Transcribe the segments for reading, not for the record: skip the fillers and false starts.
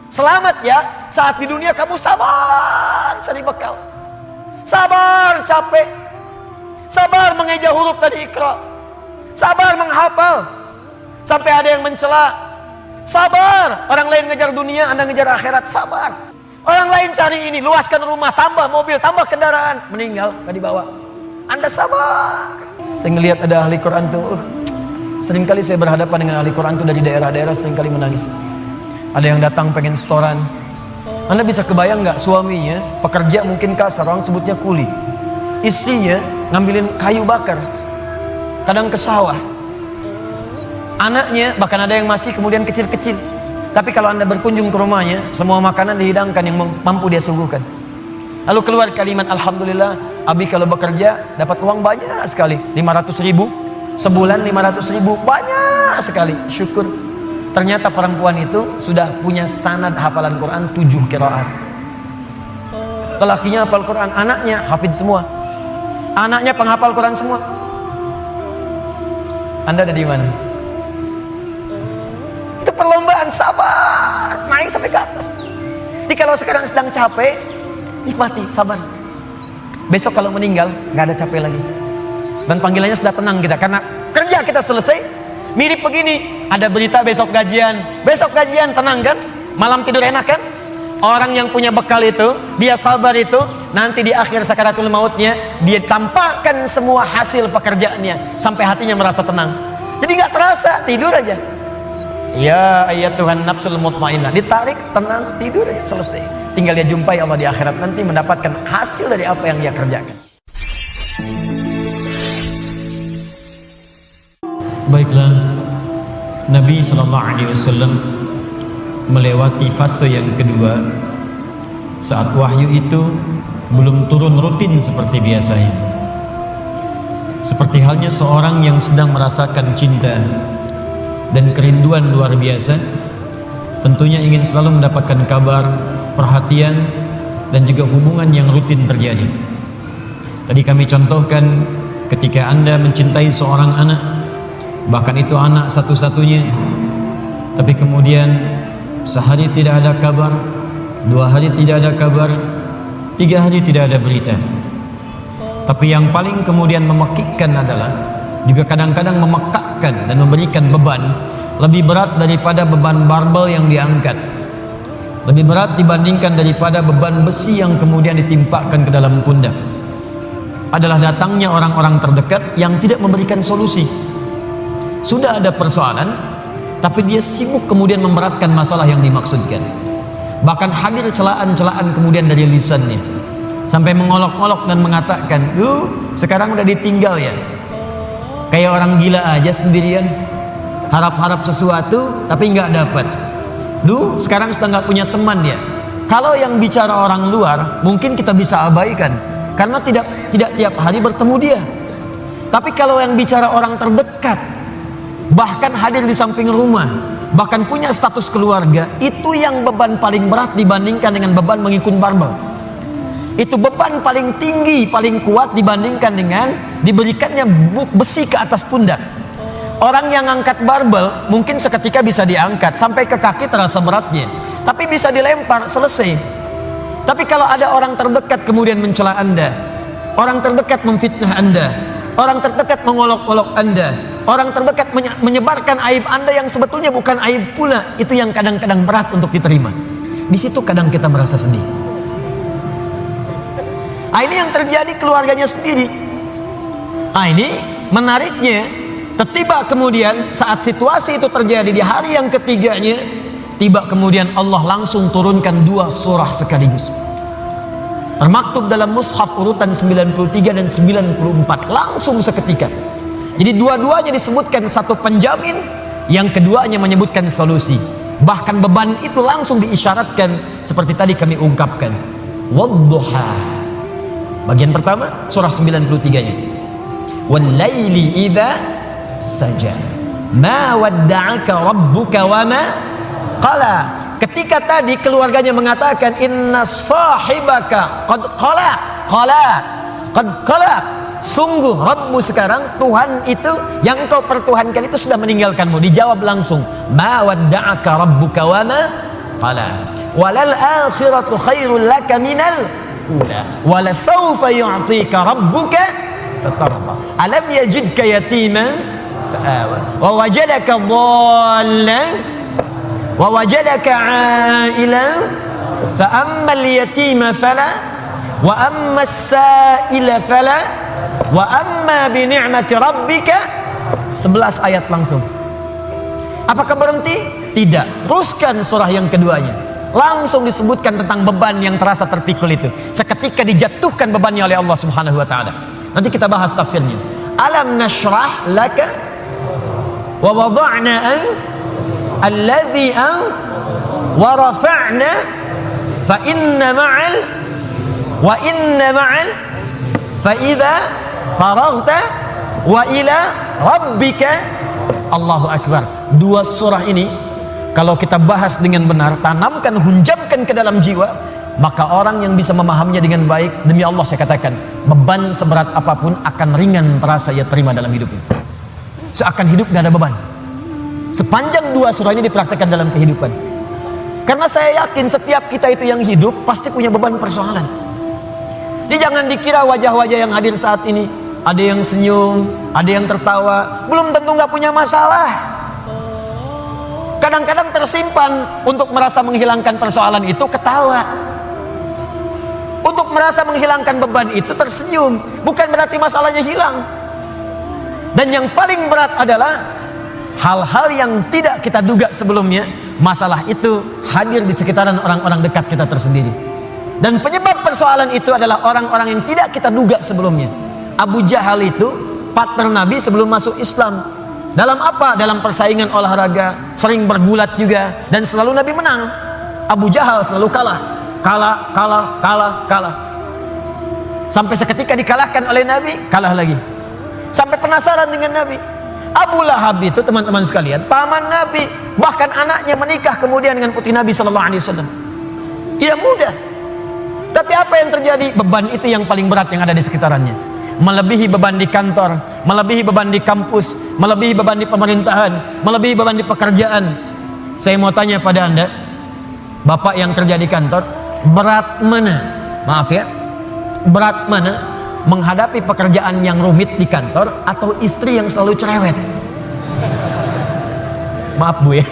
Selamat ya, saat di dunia kamu sabar cari bekal, sabar capek, sabar mengeja huruf tadi Iqra, sabar menghafal sampai ada yang mencela. Sabar, orang lain ngejar dunia, Anda ngejar akhirat. Sabar, orang lain cari ini, luaskan rumah, tambah mobil, tambah kendaraan, meninggal gak dibawa, Anda sabar. Saya ngelihat ada ahli Quran tuh, seringkali saya berhadapan dengan ahli Quran tuh dari daerah-daerah, seringkali menangis. Ada yang datang pengen setoran. Anda bisa kebayang nggak, suaminya pekerja mungkin kasar, orang sebutnya kuli, istrinya ngambilin kayu bakar, kadang ke sawah. Anaknya bahkan ada yang masih kemudian kecil-kecil. Tapi kalau Anda berkunjung ke rumahnya, semua makanan dihidangkan yang mampu dia suguhkan. Lalu keluar kalimat, alhamdulillah, Abi kalau bekerja dapat uang banyak sekali, 500.000 sebulan, 500.000 banyak sekali, syukur. Ternyata perempuan itu sudah punya sanad hafalan Quran 7 qiraat. Lelakinya hafal Quran, anaknya hafid semua, anaknya penghafal Quran semua. Anda ada di mana? Itu perlombaan, sabar, naik sampai ke atas. Jadi kalau sekarang sedang capek, nikmati, sabar. Besok kalau meninggal, nggak ada capek lagi. Dan panggilannya sudah tenang kita, karena kerja kita selesai. Mirip begini, ada berita besok gajian tenang kan? Malam tidur enak kan? Orang yang punya bekal itu, dia sabar itu, nanti di akhir sakaratul mautnya, dia tampakkan semua hasil pekerjaannya, sampai hatinya merasa tenang. Jadi nggak terasa, tidur aja. Ya ayat Tuhan nafsul mutmainnah, ditarik, tenang, tidur aja, selesai. Tinggal dia jumpai Allah di akhirat nanti, mendapatkan hasil dari apa yang dia kerjakan. Baiklah, Nabi SAW melewati fase yang kedua, saat wahyu itu belum turun rutin seperti biasanya. Seperti halnya seorang yang sedang merasakan cinta dan kerinduan luar biasa, tentunya ingin selalu mendapatkan kabar, perhatian, dan juga hubungan yang rutin terjadi. Tadi kami contohkan ketika Anda mencintai seorang anak, bahkan itu anak satu-satunya, tapi kemudian sehari tidak ada kabar, 2 hari tidak ada kabar, 3 hari tidak ada berita. Tapi yang paling kemudian memekikkan adalah juga kadang-kadang memekakkan dan memberikan beban lebih berat daripada beban barbel yang diangkat, lebih berat dibandingkan daripada beban besi yang kemudian ditimpakan ke dalam pundak, adalah datangnya orang-orang terdekat yang tidak memberikan solusi. Sudah ada persoalan, tapi dia sibuk kemudian memberatkan masalah yang dimaksudkan. Bahkan hadir celaan-celaan kemudian dari lisannya, sampai mengolok-olok dan mengatakan, sekarang udah ditinggal ya, kayak orang gila aja sendirian, harap-harap sesuatu tapi nggak dapat. Sekarang sudah nggak punya teman ya. Kalau yang bicara orang luar mungkin kita bisa abaikan, karena tidak tiap hari bertemu dia. Tapi kalau yang bicara orang terdekat, bahkan hadir di samping rumah, bahkan punya status keluarga, itu yang beban paling berat dibandingkan dengan beban mengikut barbel. Itu beban paling tinggi, paling kuat dibandingkan dengan diberikannya besi ke atas pundak. Orang yang angkat barbel mungkin seketika bisa diangkat sampai ke kaki terasa beratnya, tapi bisa dilempar, selesai. Tapi kalau ada orang terdekat kemudian mencela Anda, orang terdekat memfitnah Anda, orang terdekat mengolok-olok Anda, orang terdekat menyebarkan aib Anda yang sebetulnya bukan aib pula, itu yang kadang-kadang berat untuk diterima. Di situ kadang kita merasa sedih. Ini yang terjadi keluarganya sendiri. Ini menariknya, tiba kemudian saat situasi itu terjadi di hari yang ketiganya, tiba kemudian Allah langsung turunkan 2 surah sekaligus. Termaktub dalam mushaf urutan 93 dan 94, langsung seketika. Jadi dua-duanya disebutkan satu penjamin, yang keduanya menyebutkan solusi. Bahkan beban itu langsung diisyaratkan seperti tadi kami ungkapkan. Wadduha. Bagian pertama surah 93-nya. Wal laili idza saja. Ma wadda'aka rabbuka wa ma qala. Ketika tadi keluarganya mengatakan inna sahibaka qad qala, sungguh Rabbmu sekarang, Tuhan itu yang kau pertuhankan itu sudah meninggalkanmu. Dijawab langsung, ma wadda'aka rabbuka wa ma qala. walal akhiratu khairul laka minal ula wala sawfa yu'tika rabbuka fatarda alam yajidka yatiman fa'awa wa wajadaka dhallan wa wajadaka 'ailan fa ammal yatima fala wa ammas sa'ila fala wa amma bi ni'mati rabbika. 11 ayat langsung. Apakah berhenti? Tidak. Teruskan surah yang keduanya. Langsung disebutkan tentang beban yang terasa terpikul itu. Seketika dijatuhkan bebannya oleh Allah Subhanahu wa taala. Nanti kita bahas tafsirnya. Alam nashrah laka wa wada'na an alladhi an wa rafa'na fa inna ma'al fa idza faraghta wa ila rabbika. Allahu akbar. Dua surah ini kalau kita bahas dengan benar, tanamkan, hunjamkan ke dalam jiwa, maka orang yang bisa memahaminya dengan baik, demi Allah saya katakan, beban seberat apapun akan ringan terasa ia terima dalam hidupnya. Seakan hidup gak ada beban. Sepanjang dua surah ini dipraktekkan dalam kehidupan. Karena saya yakin setiap kita itu yang hidup pasti punya beban persoalan. Jadi jangan dikira wajah-wajah yang hadir saat ini, ada yang senyum, ada yang tertawa, belum tentu gak punya masalah. Kadang-kadang tersimpan untuk merasa menghilangkan persoalan itu ketawa. Untuk merasa menghilangkan beban itu tersenyum. Bukan berarti masalahnya hilang. Dan yang paling berat adalah hal-hal yang tidak kita duga sebelumnya. Masalah itu hadir di sekitaran orang-orang dekat kita tersendiri. Dan penyebab persoalan itu adalah orang-orang yang tidak kita duga sebelumnya. Abu Jahal itu partner Nabi sebelum masuk Islam. Dalam apa? Dalam persaingan olahraga, sering bergulat juga, dan selalu Nabi menang. Abu Jahal selalu kalah. Sampai seketika dikalahkan oleh Nabi, kalah lagi. Sampai penasaran dengan Nabi. Abu Lahab itu, teman-teman sekalian, paman Nabi, bahkan anaknya menikah kemudian dengan putri Nabi SAW. Tidak mudah. Tapi apa yang terjadi? Beban itu yang paling berat yang ada di sekitarannya. Melebihi beban di kantor, melebihi beban di kampus, melebihi beban di pemerintahan, melebihi beban di pekerjaan. Saya mau tanya pada Anda, Bapak yang kerja di kantor, berat mana? Maaf ya, berat mana menghadapi pekerjaan yang rumit di kantor atau istri yang selalu cerewet? Maaf Bu ya.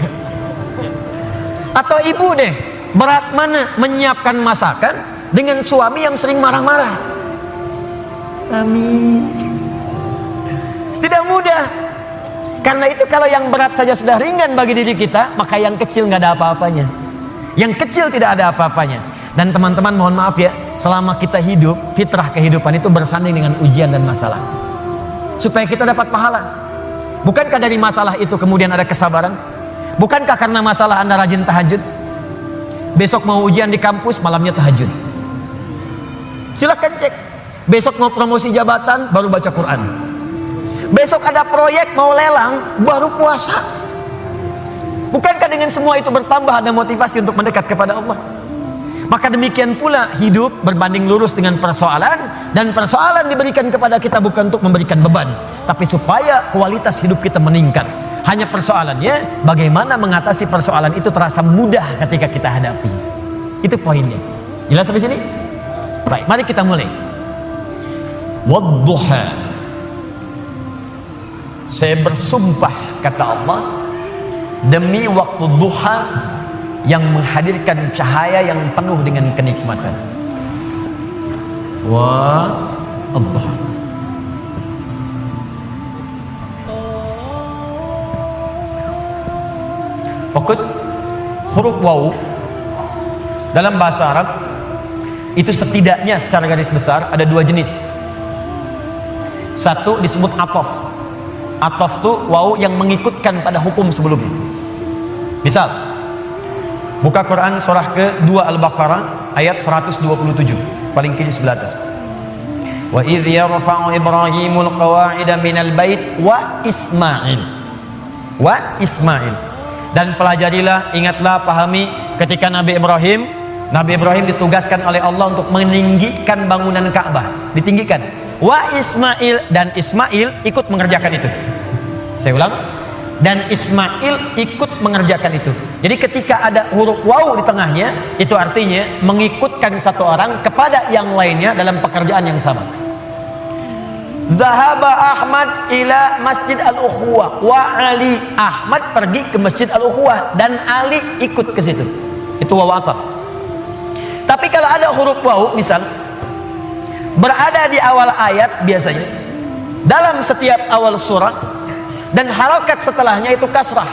Atau ibu deh, berat mana menyiapkan masakan dengan suami yang sering marah-marah? Amin. Tidak mudah. Karena itu kalau yang berat saja sudah ringan bagi diri kita, maka yang kecil nggak ada apa-apanya. Yang kecil tidak ada apa-apanya. Dan teman-teman mohon maaf ya, selama kita hidup, fitrah kehidupan itu bersanding dengan ujian dan masalah. Supaya kita dapat pahala. Bukankah dari masalah itu kemudian ada kesabaran? Bukankah karena masalah Anda rajin tahajud? Besok mau ujian di kampus, malamnya tahajud. Silahkan cek. Besok mau promosi jabatan, baru baca Quran. Besok ada proyek mau lelang, baru puasa. Bukankah dengan semua itu bertambah ada motivasi untuk mendekat kepada Allah? Maka demikian pula hidup berbanding lurus dengan persoalan. Dan persoalan diberikan kepada kita bukan untuk memberikan beban, tapi supaya kualitas hidup kita meningkat. Hanya persoalannya bagaimana mengatasi persoalan itu terasa mudah ketika kita hadapi. Itu poinnya. Jelas sampai sini? Baik, mari kita mulai. Wadduha, saya bersumpah kata Allah demi waktu duha yang menghadirkan cahaya yang penuh dengan kenikmatan. Wadduha. Fokus. Huruf waw dalam bahasa Arab itu setidaknya secara garis besar ada dua jenis. Satu disebut atof. Atof itu waw yang mengikutkan pada hukum sebelumnya. Misal, buka Quran surah ke-2 Al-Baqarah ayat 127, paling kiri sebelah atas. Wa idh yarfa'u Ibrahimul qawa'ida minal bait wa Ismail. Wa Ismail. Dan pelajarilah, ingatlah, pahami ketika Nabi Ibrahim ditugaskan oleh Allah untuk meninggikan bangunan Ka'bah, ditinggikan. Wa Ismail, dan Ismail ikut mengerjakan itu. Saya ulang, dan Ismail ikut mengerjakan itu. Jadi ketika ada huruf waw di tengahnya, itu artinya mengikutkan satu orang kepada yang lainnya dalam pekerjaan yang sama. Zahaba Ahmad ila Masjid Al-Ukhuwah wa Ali. Ahmad pergi ke Masjid Al-Ukhuwah dan Ali ikut ke situ. Itu waw ataf. Tapi kalau ada huruf waw misal berada di awal ayat biasanya dalam setiap awal surah dan harokat setelahnya itu kasrah.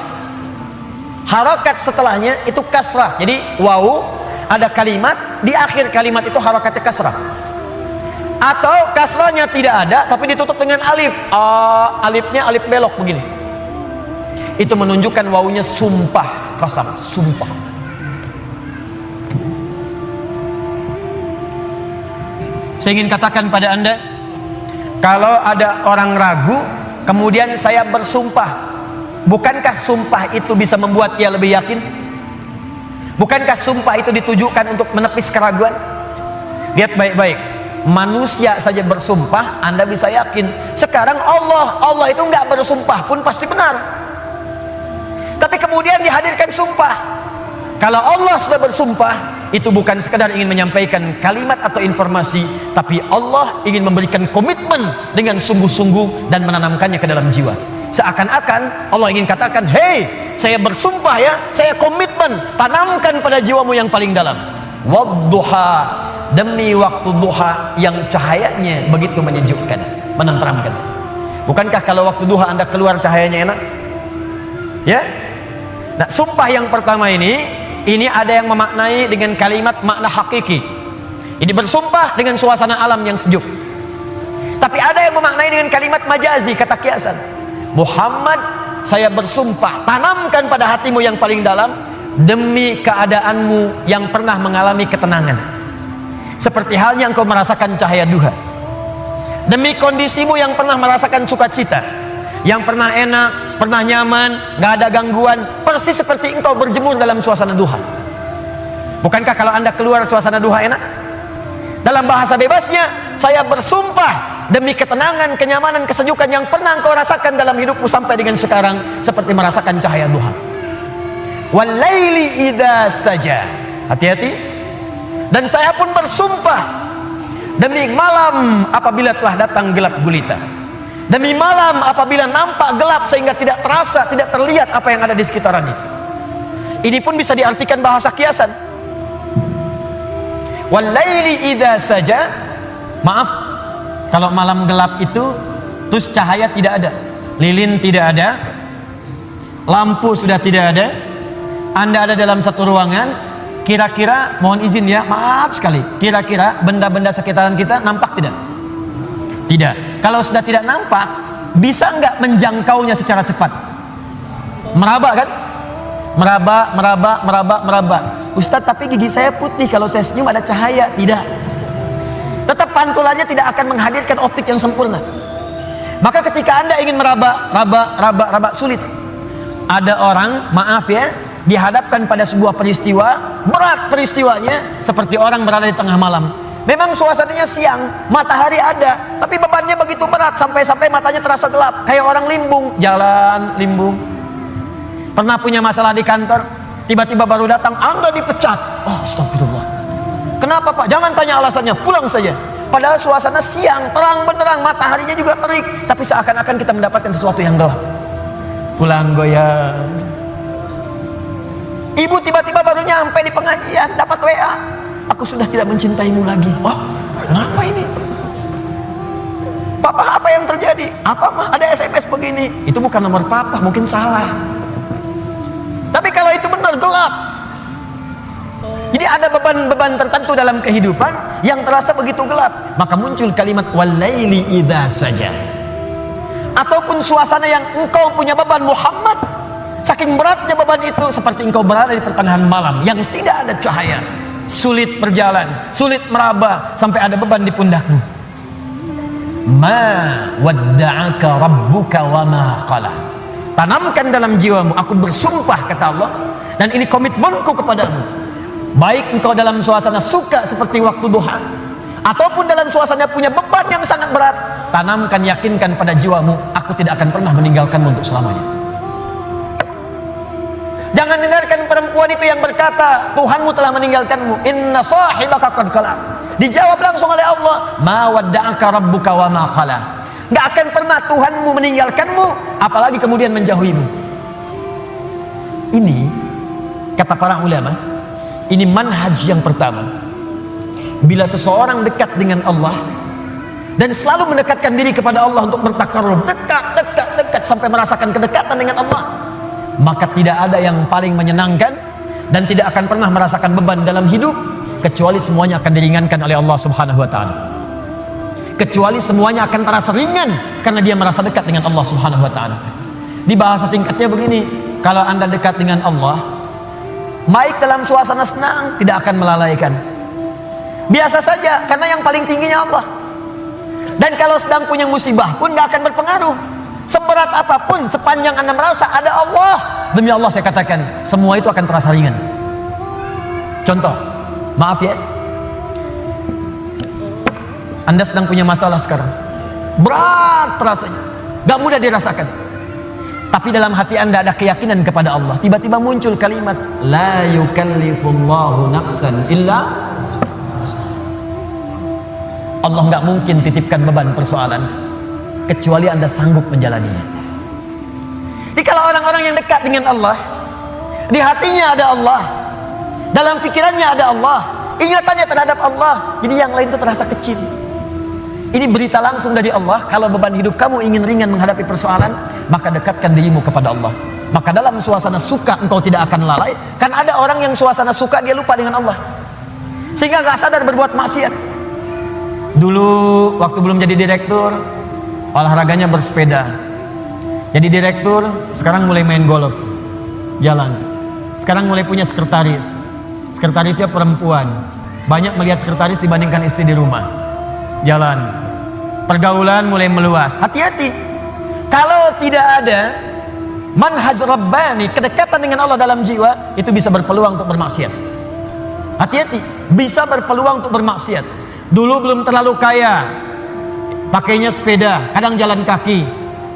Harokat setelahnya itu kasrah. Jadi waw ada kalimat, di akhir kalimat itu harokatnya kasrah. Atau kasrahnya tidak ada tapi ditutup dengan alif. Alifnya alif belok begini. Itu menunjukkan wawunya sumpah, qasam, sumpah. Saya ingin katakan pada Anda, kalau ada orang ragu kemudian saya bersumpah, bukankah sumpah itu bisa membuat dia lebih yakin? Bukankah sumpah itu ditujukan untuk menepis keraguan? Lihat baik-baik, manusia saja bersumpah Anda bisa yakin. Sekarang Allah itu nggak bersumpah pun pasti benar, tapi kemudian dihadirkan sumpah. Kalau Allah sudah bersumpah, itu bukan sekadar ingin menyampaikan kalimat atau informasi, tapi Allah ingin memberikan komitmen dengan sungguh-sungguh dan menanamkannya ke dalam jiwa. Seakan-akan Allah ingin katakan, hei, saya bersumpah ya, saya komitmen, tanamkan pada jiwamu yang paling dalam. Wadduha, demi waktu duha yang cahayanya begitu menyejukkan, menenteramkan. Bukankah kalau waktu duha Anda keluar cahayanya enak? Ya? Nah, sumpah yang pertama ini ada yang memaknai dengan kalimat makna hakiki. Ini bersumpah dengan suasana alam yang sejuk. Tapi ada yang memaknai dengan kalimat majazi, kata kiasan. Muhammad, saya bersumpah, tanamkan pada hatimu yang paling dalam demi keadaanmu yang pernah mengalami ketenangan. Seperti halnya engkau merasakan cahaya duha. Demi kondisimu yang pernah merasakan sukacita, yang pernah enak, pernah nyaman, gak ada gangguan, persis seperti engkau berjemur dalam suasana duha. Bukankah kalau Anda keluar suasana duha enak? Dalam bahasa bebasnya, saya bersumpah demi ketenangan, kenyamanan, kesejukan yang pernah engkau rasakan dalam hidupmu sampai dengan sekarang, seperti merasakan cahaya duha. Walaili idza saja. Hati-hati. Dan saya pun bersumpah demi malam apabila telah datang gelap gulita. Demi malam apabila nampak gelap sehingga tidak terasa, tidak terlihat apa yang ada di sekitarannya. Ini pun bisa diartikan bahasa kiasan. Walaili idza saja. Maaf, kalau malam gelap itu terus cahaya tidak ada, lilin tidak ada, lampu sudah tidak ada, Anda ada dalam satu ruangan, kira-kira, mohon izin ya, maaf sekali, kira-kira benda-benda sekitaran kita nampak tidak? Tidak. Kalau sudah tidak nampak, bisa nggak menjangkaunya secara cepat? Meraba kan? Meraba. Ustadz, tapi gigi saya putih, kalau saya senyum ada cahaya. Tidak. Tetap pantulannya tidak akan menghadirkan optik yang sempurna. Maka ketika Anda ingin meraba, sulit. Ada orang, maaf ya, dihadapkan pada sebuah peristiwa, berat peristiwanya, seperti orang berada di tengah malam. Memang suasananya siang, matahari ada, tapi bebannya begitu berat sampai matanya terasa gelap, kayak orang limbung, jalan limbung. Pernah punya masalah di kantor, tiba-tiba baru datang, Anda dipecat. Oh, astagfirullah. Kenapa Pak? Jangan tanya alasannya, pulang saja. Padahal suasana siang, terang benderang, mataharinya juga terik, tapi seakan-akan kita mendapatkan sesuatu yang gelap. Pulang goyang. Ibu tiba-tiba baru nyampe di pengajian, dapat WA. Aku sudah tidak mencintaimu lagi. Wah, kenapa ini? Papa, apa yang terjadi? Apa mah? Ada SMS begini. Itu bukan nomor papa, mungkin salah. Tapi kalau itu benar, gelap. Jadi ada beban-beban tertentu dalam kehidupan yang terasa begitu gelap. Maka muncul kalimat walaili idza saja. Ataupun suasana yang engkau punya beban Muhammad, saking beratnya beban itu, seperti engkau berada di pertengahan malam yang tidak ada cahaya. Sulit berjalan, sulit meraba, sampai ada beban di pundakmu. Ma wadda'aka rabbuka wa ma qala. Tanamkan dalam jiwamu, aku bersumpah, kata Allah, dan ini komitmenku kepadamu. Baik engkau dalam suasana suka seperti waktu duha, ataupun dalam suasana punya beban yang sangat berat, tanamkan, yakinkan pada jiwamu, aku tidak akan pernah meninggalkanmu untuk selamanya. Jangan dengarkan perempuan itu yang berkata, Tuhanmu telah meninggalkanmu. Inna sahibaka qad qala. Dijawab langsung oleh Allah, ma wadda'aka rabbuka wa ma qala. Gak akan pernah Tuhanmu meninggalkanmu, apalagi kemudian menjauhimu. Ini kata para ulama, ini manhaj yang pertama. Bila seseorang dekat dengan Allah dan selalu mendekatkan diri kepada Allah untuk bertakarrub, dekat sampai merasakan kedekatan dengan Allah, maka tidak ada yang paling menyenangkan dan tidak akan pernah merasakan beban dalam hidup kecuali semuanya akan diringankan oleh Allah Subhanahu wa taala. Kecuali semuanya akan terasa ringan karena dia merasa dekat dengan Allah Subhanahu wa taala. Di bahasa singkatnya begini, kalau Anda dekat dengan Allah, baik dalam suasana senang tidak akan melalaikan. Biasa saja karena yang paling tingginya Allah. Dan kalau sedang punya musibah pun tidak akan berpengaruh. Seberat apapun, sepanjang Anda merasa ada Allah, demi Allah saya katakan, semua itu akan terasa ringan. Contoh, maaf ya, Anda sedang punya masalah sekarang, berat rasanya, gak mudah dirasakan. Tapi dalam hati Anda ada keyakinan kepada Allah. Tiba-tiba muncul kalimat, la yukallifullahu nafsan illa. Allah nggak mungkin titipkan beban persoalan kecuali Anda sanggup menjalaninya. Jadi kalau orang-orang yang dekat dengan Allah, di hatinya ada Allah, dalam pikirannya ada Allah, ingatannya terhadap Allah, jadi yang lain itu terasa kecil. Ini berita langsung dari Allah. Kalau beban hidup kamu ingin ringan menghadapi persoalan, maka dekatkan dirimu kepada Allah. Maka dalam suasana suka engkau tidak akan lalai. Kan ada orang yang suasana suka dia lupa dengan Allah, sehingga gak sadar berbuat maksiat. Dulu waktu belum jadi direktur, olahraganya bersepeda. Jadi direktur, sekarang mulai main golf, jalan. Sekarang mulai punya sekretaris. Sekretarisnya perempuan. Banyak melihat sekretaris dibandingkan istri di rumah. Jalan. Pergaulan mulai meluas. Hati-hati. Kalau tidak ada manhaj rabbani, kedekatan dengan Allah dalam jiwa, itu bisa berpeluang untuk bermaksiat. Hati-hati, bisa berpeluang untuk bermaksiat. Dulu belum terlalu kaya, pakainya sepeda, kadang jalan kaki.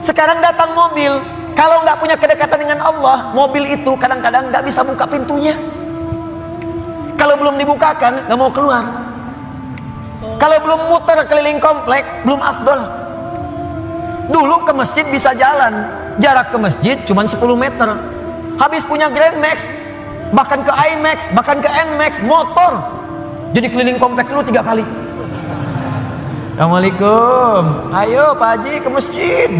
Sekarang datang mobil. Kalau nggak punya kedekatan dengan Allah, mobil itu kadang-kadang nggak bisa buka pintunya. Kalau belum dibukakan, nggak mau keluar. Kalau belum muter keliling komplek, belum afdol. Dulu ke masjid bisa jalan, jarak ke masjid cuma 10 meter. Habis punya Grand Max, bahkan ke IMAX, bahkan ke NMAX, motor. Jadi keliling komplek dulu 3 kali. Assalamualaikum, ayo Pak Haji ke masjid.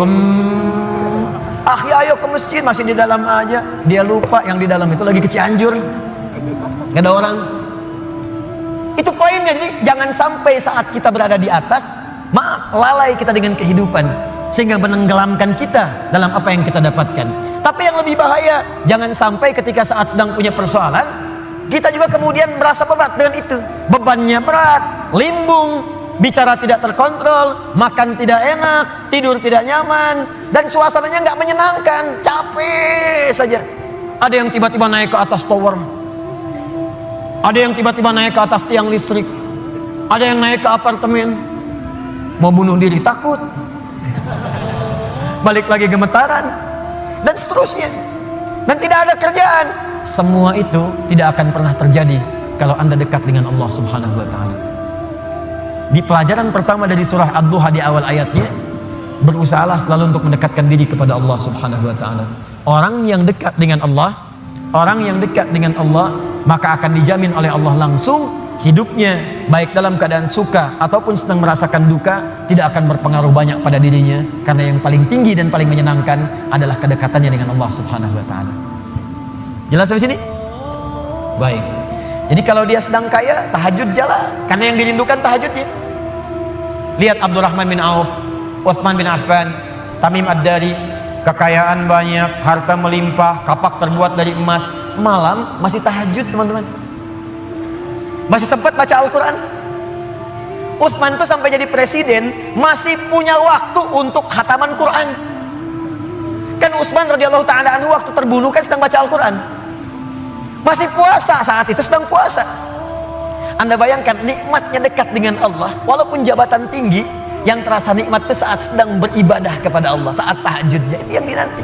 Ayo ke masjid, masih di dalam aja. Dia lupa yang di dalam itu lagi ke Cianjur, gak ada orang. Itu poinnya. Jadi jangan sampai saat kita berada di atas, lalai kita dengan kehidupan, sehingga menenggelamkan kita dalam apa yang kita dapatkan. Tapi yang lebih bahaya, jangan sampai ketika saat sedang punya persoalan, kita juga kemudian merasa berat dengan itu. Bebannya berat, limbung, bicara tidak terkontrol, makan tidak enak, tidur tidak nyaman, dan suasananya nggak menyenangkan, capek saja. Ada yang tiba-tiba naik ke atas tower, ada yang tiba-tiba naik ke atas tiang listrik, ada yang naik ke apartemen, mau bunuh diri takut, balik lagi gemetaran, dan seterusnya, dan tidak ada kerjaan. Semua itu tidak akan pernah terjadi kalau Anda dekat dengan Allah Subhanahu wa taala. Di pelajaran pertama dari surah Ad-Duha di awal ayatnya, berusahalah selalu untuk mendekatkan diri kepada Allah Subhanahu wa taala. Orang yang dekat dengan Allah, orang yang dekat dengan Allah, maka akan dijamin oleh Allah langsung hidupnya, baik dalam keadaan suka ataupun sedang merasakan duka, tidak akan berpengaruh banyak pada dirinya, karena yang paling tinggi dan paling menyenangkan adalah kedekatannya dengan Allah Subhanahu wa taala. Jelas sampai sini? Baik. Jadi kalau dia sedang kaya, tahajud jalan, karena yang dirindukan tahajudnya. Lihat Abdurrahman bin Auf, Utsman bin Affan, Tamim Ad-Dari, kekayaan banyak, harta melimpah, kapak terbuat dari emas, malam masih tahajud, teman-teman. Masih sempat baca Al-Quran. Utsman tuh sampai jadi presiden masih punya waktu untuk khataman Quran. Kan Utsman radhiyallahu ta'ala anhu waktu terbunuh kan sedang baca Al-Quran. Masih puasa, saat itu sedang puasa. Anda bayangkan nikmatnya dekat dengan Allah, walaupun jabatan tinggi, yang terasa nikmat itu saat sedang beribadah kepada Allah, saat tahajudnya, itu yang dinanti.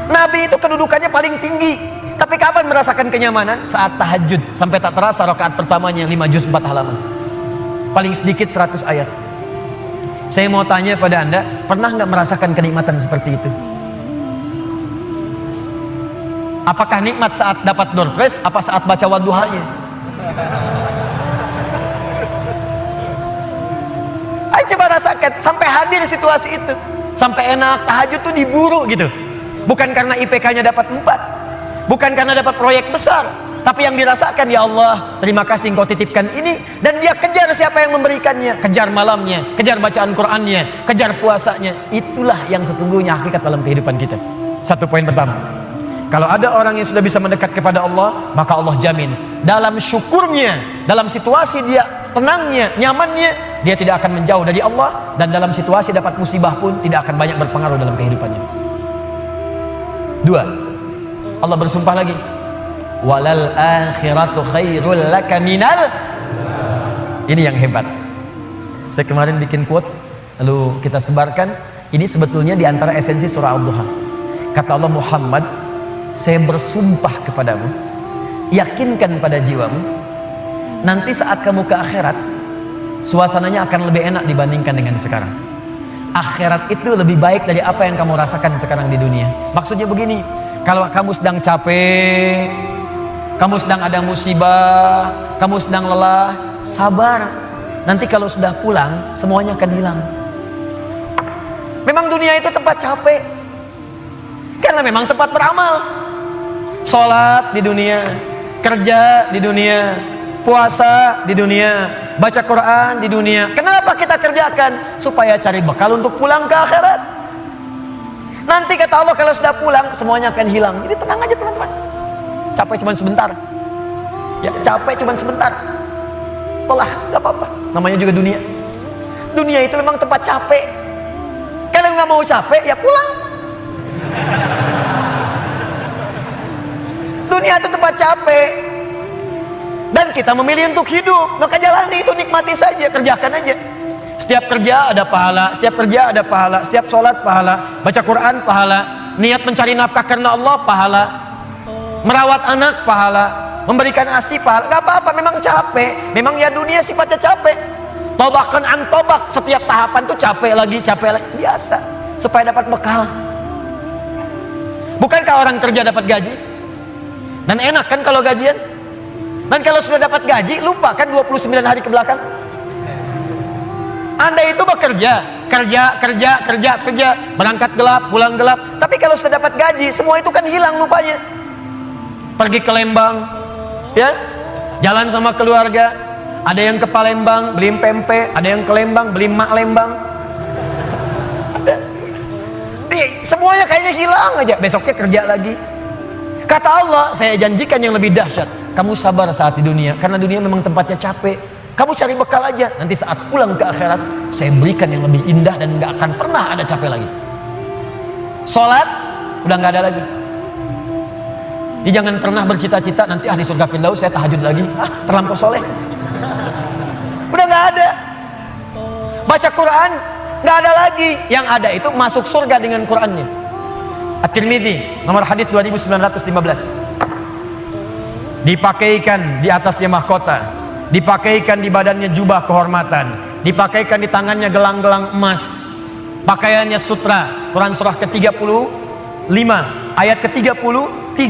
Nabi itu kedudukannya paling tinggi. Tapi kapan merasakan kenyamanan? Saat tahajud. Sampai tak terasa rakaat pertamanya 5 juz 4 halaman. Paling sedikit 100 ayat. Saya mau tanya pada Anda, pernah nggak merasakan kenikmatan seperti itu? Apakah nikmat saat dapat door prize, apa saat baca wadduhanya? Ayo coba rasakan, sampai hadir situasi itu. Sampai enak, tahajud tuh diburu gitu. Bukan karena IPK-nya dapat 4, bukan karena dapat proyek besar, tapi yang dirasakan, ya Allah, terima kasih Engkau titipkan ini. Dan dia kejar siapa yang memberikannya, kejar malamnya, kejar bacaan Qur'annya, kejar puasanya. Itulah yang sesungguhnya hakikat dalam kehidupan kita. Satu poin pertama, kalau ada orang yang sudah bisa mendekat kepada Allah, maka Allah jamin dalam syukurnya, dalam situasi dia tenangnya, nyamannya, dia tidak akan menjauh dari Allah. Dan dalam situasi dapat musibah pun tidak akan banyak berpengaruh dalam kehidupannya. 2, Allah bersumpah lagi, walal akhiratu khairul laka minal. Ini yang hebat. Saya kemarin bikin quotes, lalu kita sebarkan. Ini sebetulnya diantara esensi surah Ad-Duha. Kata Allah, Muhammad, saya bersumpah kepadamu, yakinkan pada jiwamu, nanti saat kamu ke akhirat, suasananya akan lebih enak dibandingkan dengan sekarang. Akhirat itu lebih baik dari apa yang kamu rasakan sekarang di dunia. Maksudnya begini, kalau kamu sedang capek, kamu sedang ada musibah, kamu sedang lelah, sabar. Nanti kalau sudah pulang, semuanya akan hilang. Memang dunia itu tempat capek, karena memang tempat beramal. Sholat di dunia, kerja di dunia, puasa di dunia, baca Quran di dunia. Kenapa kita kerjakan? Supaya cari bekal untuk pulang ke akhirat. Nanti kata Allah, kalau sudah pulang semuanya akan hilang. Jadi tenang aja teman-teman. Capek cuma sebentar. Ya, capek cuma sebentar. Lelah, gak apa-apa. Namanya juga dunia. Dunia itu memang tempat capek. Kalau nggak mau capek, ya pulang. Dunia itu tempat capek. Dan kita memilih untuk hidup. Maka jalani itu, nikmati saja, kerjakan aja. Setiap kerja ada pahala, setiap kerja ada pahala, setiap sholat pahala, baca Quran pahala, niat mencari nafkah karena Allah pahala, merawat anak pahala, memberikan ASI pahala. Gak apa-apa, memang capek. Memang ya dunia sifatnya capek. Tobakan an tobak, setiap tahapan tuh capek lagi, biasa, supaya dapat bekal. Bukankah orang kerja dapat gaji? Dan enak kan kalau gajian? Dan kalau sudah dapat gaji, lupa kan 29 hari ke belakang? Anda itu bekerja, kerja, berangkat gelap, pulang gelap. Tapi kalau sudah dapat gaji, semua itu kan hilang lupanya. Pergi ke Lembang, ya, jalan sama keluarga. Ada yang ke Palembang beli pempek, ada yang ke Lembang beli mak Lembang. Semuanya kayaknya hilang aja. Besoknya kerja lagi. Kata Allah, saya janjikan yang lebih dahsyat. Kamu sabar saat di dunia, karena dunia memang tempatnya capek. Kamu cari bekal aja. Nanti saat pulang ke akhirat, saya berikan yang lebih indah dan gak akan pernah ada capek lagi. Sholat udah gak ada lagi. Jadi jangan pernah bercita-cita nanti di surga Firdaus saya tahajud lagi. Terlampau soleh. Udah gak ada. Baca Quran gak ada lagi. Yang ada itu masuk surga dengan Qurannya. At-Tirmidzi nomor hadis 2915. Dipakaikan di atasnya mahkota, dipakaikan di badannya jubah kehormatan, dipakaikan di tangannya gelang-gelang emas, pakaiannya sutra. Quran surah ke-35 ayat ke-33.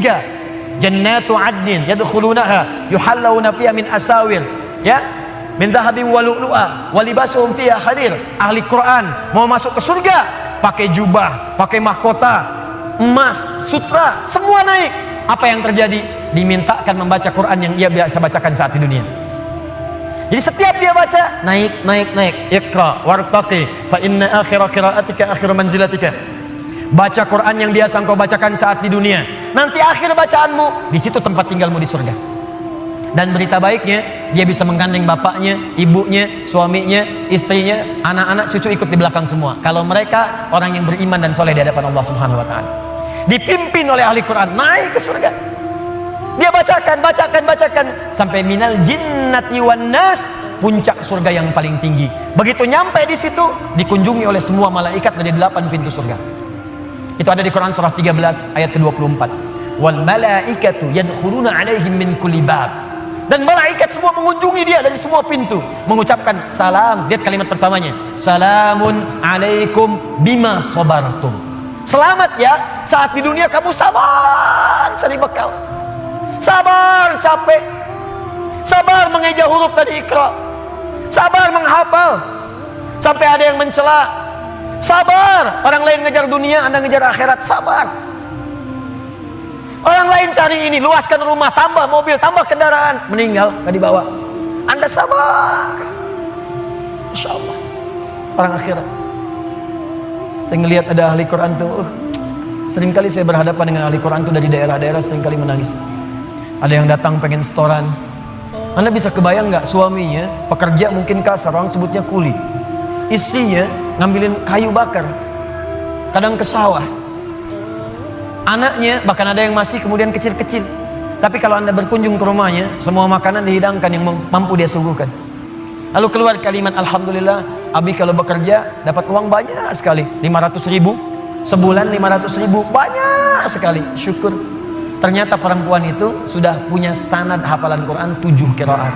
Jannatu adnin yadkhulunaha yuhallawna fiha min asawir, ya, min dhahabin wa lu'lu'a wa libasuhum fiha harir. Ahli Quran mau masuk ke surga pakai jubah, pakai mahkota emas, sutra, semua naik. Apa yang terjadi? Dimintakan membaca Quran yang ia biasa bacakan saat di dunia. Jadi setiap dia baca, naik. Iqra wartaqi fa inna akhira qiraatika akhiru manzilatika. Baca Quran yang biasa engkau bacakan saat di dunia. Nanti akhir bacaanmu, di situ tempat tinggalmu di surga. Dan berita baiknya, dia bisa menggandeng bapaknya, ibunya, suaminya, istrinya, anak-anak, cucu ikut di belakang semua. Kalau mereka orang yang beriman dan soleh di hadapan Allah Subhanahu wa taala. Dipimpin oleh ahli Quran naik ke surga. Dia bacakan sampai minal jinnati wan nas, puncak surga yang paling tinggi. Begitu nyampe di situ, dikunjungi oleh semua malaikat dari 8 pintu surga. Itu ada di Quran surah 13 ayat ke-24. Wal malaikatu yadkhuluna alaihim min kulli bab. Dan malaikat semua mengunjungi dia dari semua pintu, mengucapkan salam. Lihat kalimat pertamanya, salamun alaikum bima sabartum. Selamat ya, saat di dunia kamu sabar cari bekal, sabar capek, sabar mengeja huruf dari Iqra, sabar menghafal sampai ada yang mencela, sabar orang lain ngejar dunia, Anda ngejar akhirat, sabar. Orang lain cari ini, luaskan rumah, tambah mobil, tambah kendaraan, meninggal gak dibawa, Anda sabar. Masya Allah, orang akhirat. Saya ngelihat ada ahli Quran tuh, seringkali saya berhadapan dengan ahli Quran tuh dari daerah-daerah, seringkali menangis. Ada yang datang pengen setoran. Anda bisa kebayang nggak, suaminya pekerja mungkin kasar, orang sebutnya kuli, istrinya ngambilin kayu bakar, kadang ke sawah. Anaknya bahkan ada yang masih kemudian kecil-kecil. Tapi kalau Anda berkunjung ke rumahnya, semua makanan dihidangkan yang mampu dia suguhkan. Lalu keluar kalimat, alhamdulillah, Abi kalau bekerja dapat uang banyak sekali, 500.000 sebulan, 500.000 banyak sekali, syukur. Ternyata perempuan itu sudah punya sanad hafalan Quran 7 qiraat.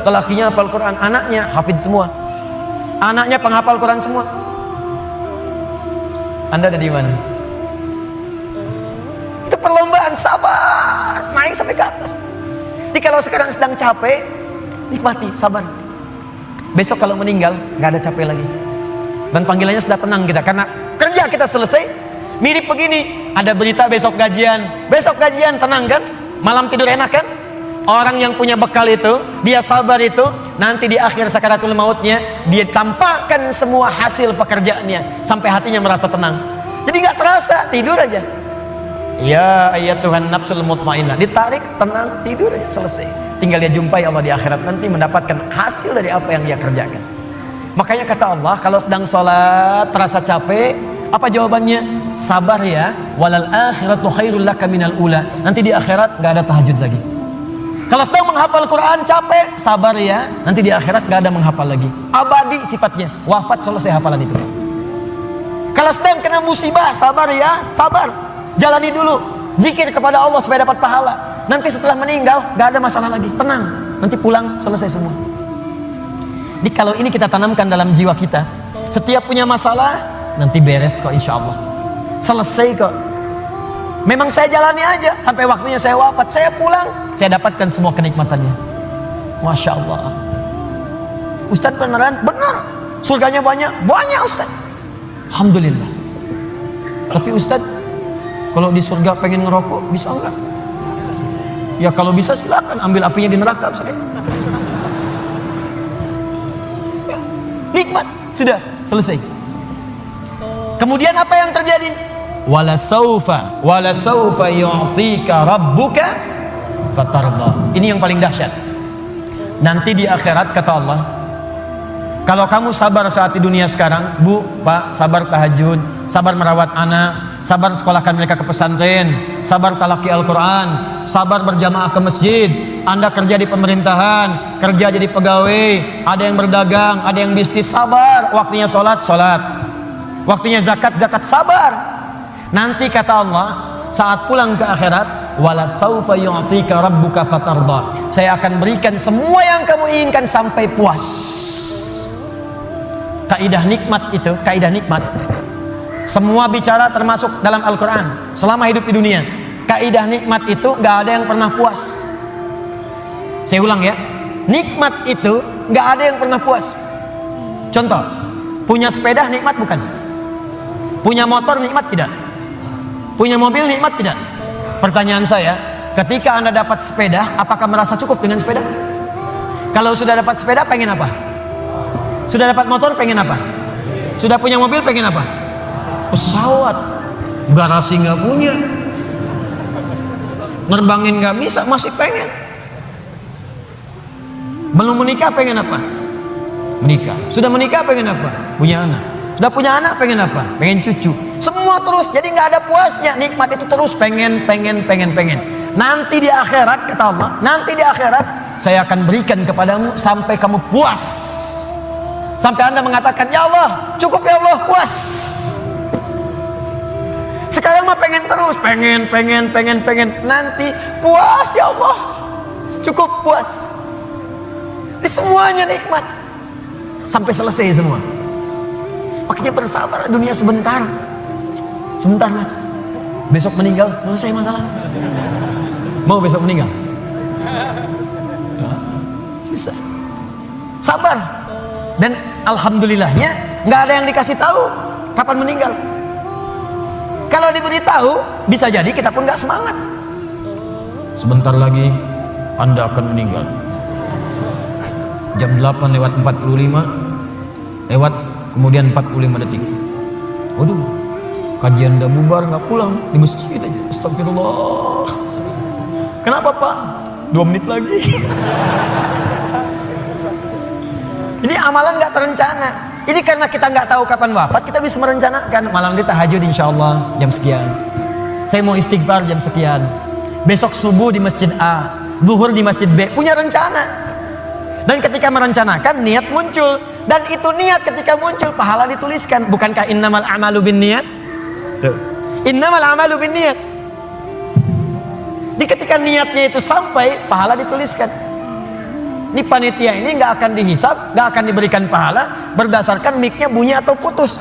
Lelakinya hafal Quran, anaknya hafid semua, anaknya penghafal Quran semua. Anda ada di mana? Itu perlombaan, sabar, naik sampai ke atas. Jadi kalau sekarang sedang capek, nikmati, sabar. Besok kalau meninggal, gak ada capek lagi. Dan panggilannya sudah tenang kita, karena kerja kita selesai. Mirip begini, ada berita besok gajian, tenang kan? Malam tidur enak kan? Orang yang punya bekal itu, dia sabar itu, nanti di akhir sakaratul mautnya, dia tampakkan semua hasil pekerjaannya, sampai hatinya merasa tenang. Jadi gak terasa, tidur aja. Ya ayat Tuhan nafsul mutmainnah, ditarik, tenang, tidur aja, selesai. Tinggal dia jumpai Allah di akhirat nanti, mendapatkan hasil dari apa yang dia kerjakan. Makanya kata Allah, kalau sedang sholat terasa capek, apa jawabannya? Sabar ya, walal akhiratu khairul laka minal ula. Nanti di akhirat gak ada tahajud lagi. Kalau sedang menghafal Quran capek, sabar ya, nanti di akhirat gak ada menghafal lagi. Abadi sifatnya, wafat selesai hafalan itu. Kalau sedang kena musibah, sabar ya, sabar, jalani dulu, zikir kepada Allah supaya dapat pahala. Nanti setelah meninggal gak ada masalah lagi, tenang, nanti pulang selesai semua. Jadi kalau ini kita tanamkan dalam jiwa kita, setiap punya masalah nanti beres kok, insya Allah selesai kok. Memang saya jalani aja sampai waktunya saya wafat, saya pulang, saya dapatkan semua kenikmatannya. Masya Allah. Ustadz beneran? Benar, surganya banyak Ustadz, alhamdulillah. Tapi Ustadz, kalau di surga pengen ngerokok, bisa enggak? Ya kalau bisa silakan, ambil apinya di neraka saya. Ya, nikmat, sudah selesai. Kemudian apa yang terjadi? Wala saufa yu'tika rabbuka fatarda. Ini yang paling dahsyat. Nanti di akhirat kata Allah, kalau kamu sabar saat di dunia sekarang, Bu, Pak, sabar tahajud, sabar merawat anak, sabar sekolahkan mereka ke pesantren, sabar talaki Al-Quran, sabar berjamaah ke masjid, Anda kerja di pemerintahan, kerja jadi pegawai, ada yang berdagang, ada yang bisnis, sabar. Waktunya sholat, waktunya zakat, sabar. Nanti kata Allah, saat pulang ke akhirat, wala saufa yu'tika rabbuka fatarda. Saya akan berikan semua yang kamu inginkan sampai puas. Kaidah nikmat itu, kaidah nikmat, semua bicara termasuk dalam Al-Quran selama hidup di dunia. Kaidah nikmat itu gak ada yang pernah puas. Saya ulang ya, nikmat itu gak ada yang pernah puas. Contoh, punya sepeda nikmat bukan? Punya motor nikmat tidak? Punya mobil nikmat tidak? Pertanyaan saya, ketika Anda dapat sepeda, apakah merasa cukup dengan sepeda? Kalau sudah dapat sepeda, pengen apa? Sudah dapat motor, pengen apa? Sudah punya mobil, pengen apa? Pesawat. Garasi nggak punya, nerbangin nggak bisa, masih pengen. Belum menikah, pengen apa? Menikah. Sudah menikah, pengen apa? Punya anak. Sudah punya anak, pengen apa? Pengen cucu. Semua terus, jadi nggak ada puasnya. Nikmat itu terus pengen. Nanti di akhirat, kata Allah, nanti di akhirat saya akan berikan kepadamu sampai kamu puas. Sampai Anda mengatakan, ya Allah, cukup ya Allah, puas. Sekarang mah pengen terus, pengen. Nanti puas ya Allah. Cukup puas. Ini semuanya nikmat. Sampai selesai semua. Makanya bersabar, dunia sebentar. Sebentar mas. Besok meninggal, selesai masalah. Mau besok meninggal? Susah. Sabar. Dan alhamdulillahnya nggak ada yang dikasih tahu kapan meninggal. Kalau diberitahu, bisa jadi kita pun nggak semangat. Sebentar lagi Anda akan meninggal. Jam 8:45 lewat kemudian 45 detik. Waduh, kajian udah bubar nggak pulang di masjid aja. Astagfirullah. Kenapa Pak? 2 menit lagi. Ini amalan nggak terencana. Ini karena kita nggak tahu kapan wafat, kita bisa merencanakan malam ini tahajud insya Allah jam sekian. Saya mau istighfar jam sekian. Besok subuh di masjid A, zuhur di masjid B. Punya rencana. Dan ketika merencanakan, niat muncul. Dan itu niat ketika muncul, pahala dituliskan. Bukankah innamal a'malu bin niat? Innamal a'malu bin niat. Di ketika niatnya itu sampai, pahala dituliskan. Ini panitia ini nggak akan dihisab, nggak akan diberikan pahala berdasarkan mic-nya bunyi atau putus.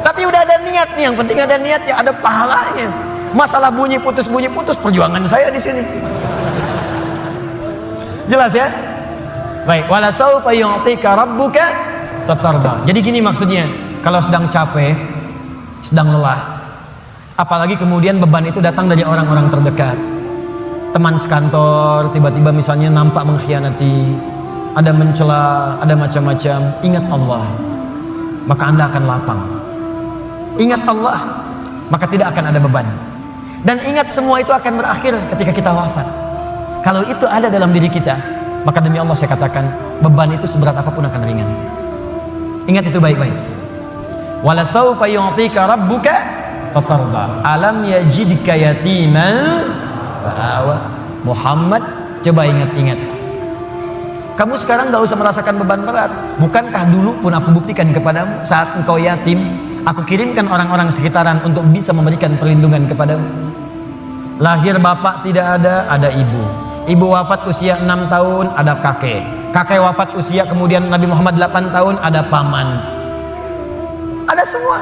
Tapi udah ada niat nih, yang penting ada niatnya, ada pahalanya. Masalah bunyi putus perjuangan saya di sini. Jelas ya? Baik, wala saufa yu'tika rabbuka fatarda. Jadi gini maksudnya, kalau sedang capek, sedang lelah, apalagi kemudian beban itu datang dari orang-orang terdekat. Teman sekantor tiba-tiba misalnya nampak mengkhianati, ada mencela, ada macam-macam. Ingat Allah, maka Anda akan lapang. Ingat Allah, maka tidak akan ada beban. Dan ingat semua itu akan berakhir ketika kita wafat. Kalau itu ada dalam diri kita, maka demi Allah saya katakan, beban itu seberat apapun akan ringan. Ingat itu baik-baik. Wala saufa yu'tika rabbuka fatarda. Alam yajidka yatiman fa'awa. Muhammad, coba ingat-ingat. Kamu sekarang gak usah merasakan beban berat. Bukankah dulu pun aku buktikan kepadamu, saat engkau yatim, aku kirimkan orang-orang sekitaran untuk bisa memberikan perlindungan kepadamu. Lahir bapak tidak ada ibu. Ibu wafat usia 6 tahun, ada kakek. Kakek wafat usia kemudian Nabi Muhammad 8 tahun, ada paman. Ada semua.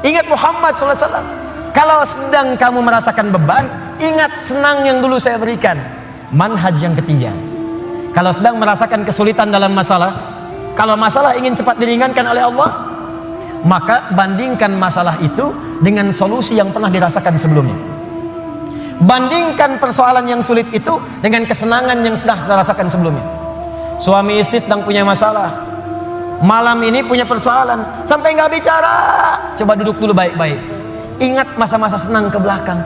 Ingat Muhammad SAW. Kalau sedang kamu merasakan beban, ingat senang yang dulu saya berikan. Manhaj yang ketiga. Kalau sedang merasakan kesulitan dalam masalah, kalau masalah ingin cepat diringankan oleh Allah, maka bandingkan masalah itu dengan solusi yang pernah dirasakan sebelumnya. Bandingkan persoalan yang sulit itu dengan kesenangan yang sudah dirasakan sebelumnya. Suami istri sedang punya masalah, malam ini punya persoalan, sampai nggak bicara. Coba duduk dulu baik-baik. Ingat masa-masa senang ke belakang.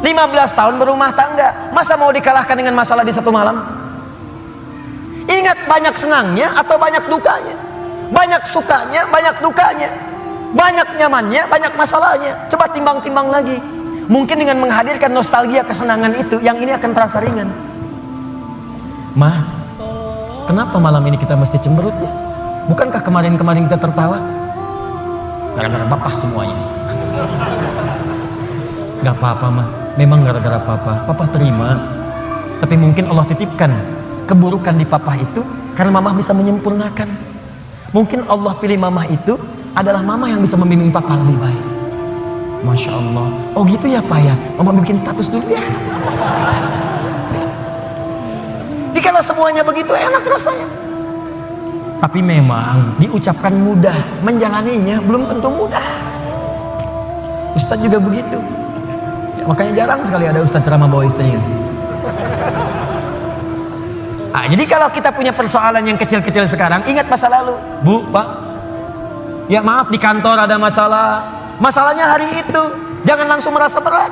15 tahun berumah tangga, masa mau dikalahkan dengan masalah di satu malam? Ingat banyak senangnya atau banyak dukanya, banyak sukanya, banyak dukanya, banyak nyamannya, banyak masalahnya. Coba timbang-timbang lagi. Mungkin dengan menghadirkan nostalgia kesenangan itu, yang ini akan terasa ringan. Ma, kenapa malam ini kita mesti cemberut ya? Bukankah kemarin-kemarin kita tertawa? Gara-gara papa semuanya. Gak apa-apa mah, memang gara-gara papa terima. Tapi mungkin Allah titipkan keburukan di papa itu karena mamah bisa menyempurnakan. Mungkin Allah pilih mamah itu adalah mamah yang bisa membimbing papa lebih baik. Masya Allah. Oh gitu ya Pak ya, mama bikin status dulu ya. Jadi kalau semuanya begitu enak rasanya. Tapi memang diucapkan mudah, menjalaninya belum tentu mudah. Ustadz juga begitu ya, makanya jarang sekali ada ustadz ceramah bawa istrinya. Jadi kalau kita punya persoalan yang kecil-kecil sekarang, ingat masa lalu. Bu, Pak, ya maaf di kantor ada masalah. Masalahnya hari itu, jangan langsung merasa berat.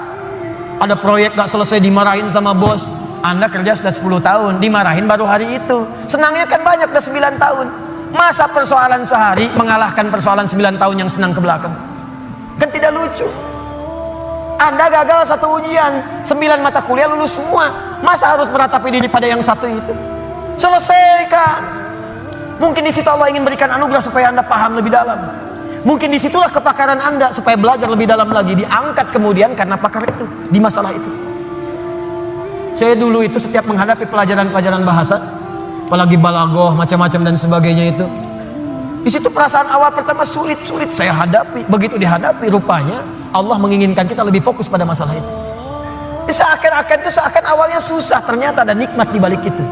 Ada proyek gak selesai, dimarahin sama bos. Anda kerja sudah 10 tahun, dimarahin baru hari itu. Senangnya kan banyak, udah 9 tahun. Masa persoalan sehari mengalahkan persoalan 9 tahun yang senang ke belakang? Kan tidak lucu. Anda gagal satu ujian, 9 mata kuliah lulus semua. Masa harus meratapi diri pada yang satu itu? Selesaikan. Mungkin di situ Allah ingin berikan anugerah supaya Anda paham lebih dalam. Mungkin disitulah kepakaran Anda supaya belajar lebih dalam lagi, diangkat kemudian karena pakar itu di masalah itu. Saya dulu itu setiap menghadapi pelajaran-pelajaran bahasa, apalagi balaghah macam-macam dan sebagainya itu, di situ perasaan awal pertama sulit saya hadapi. Begitu dihadapi, rupanya Allah menginginkan kita lebih fokus pada masalah itu. Seakan awalnya susah, ternyata ada nikmat di balik itu.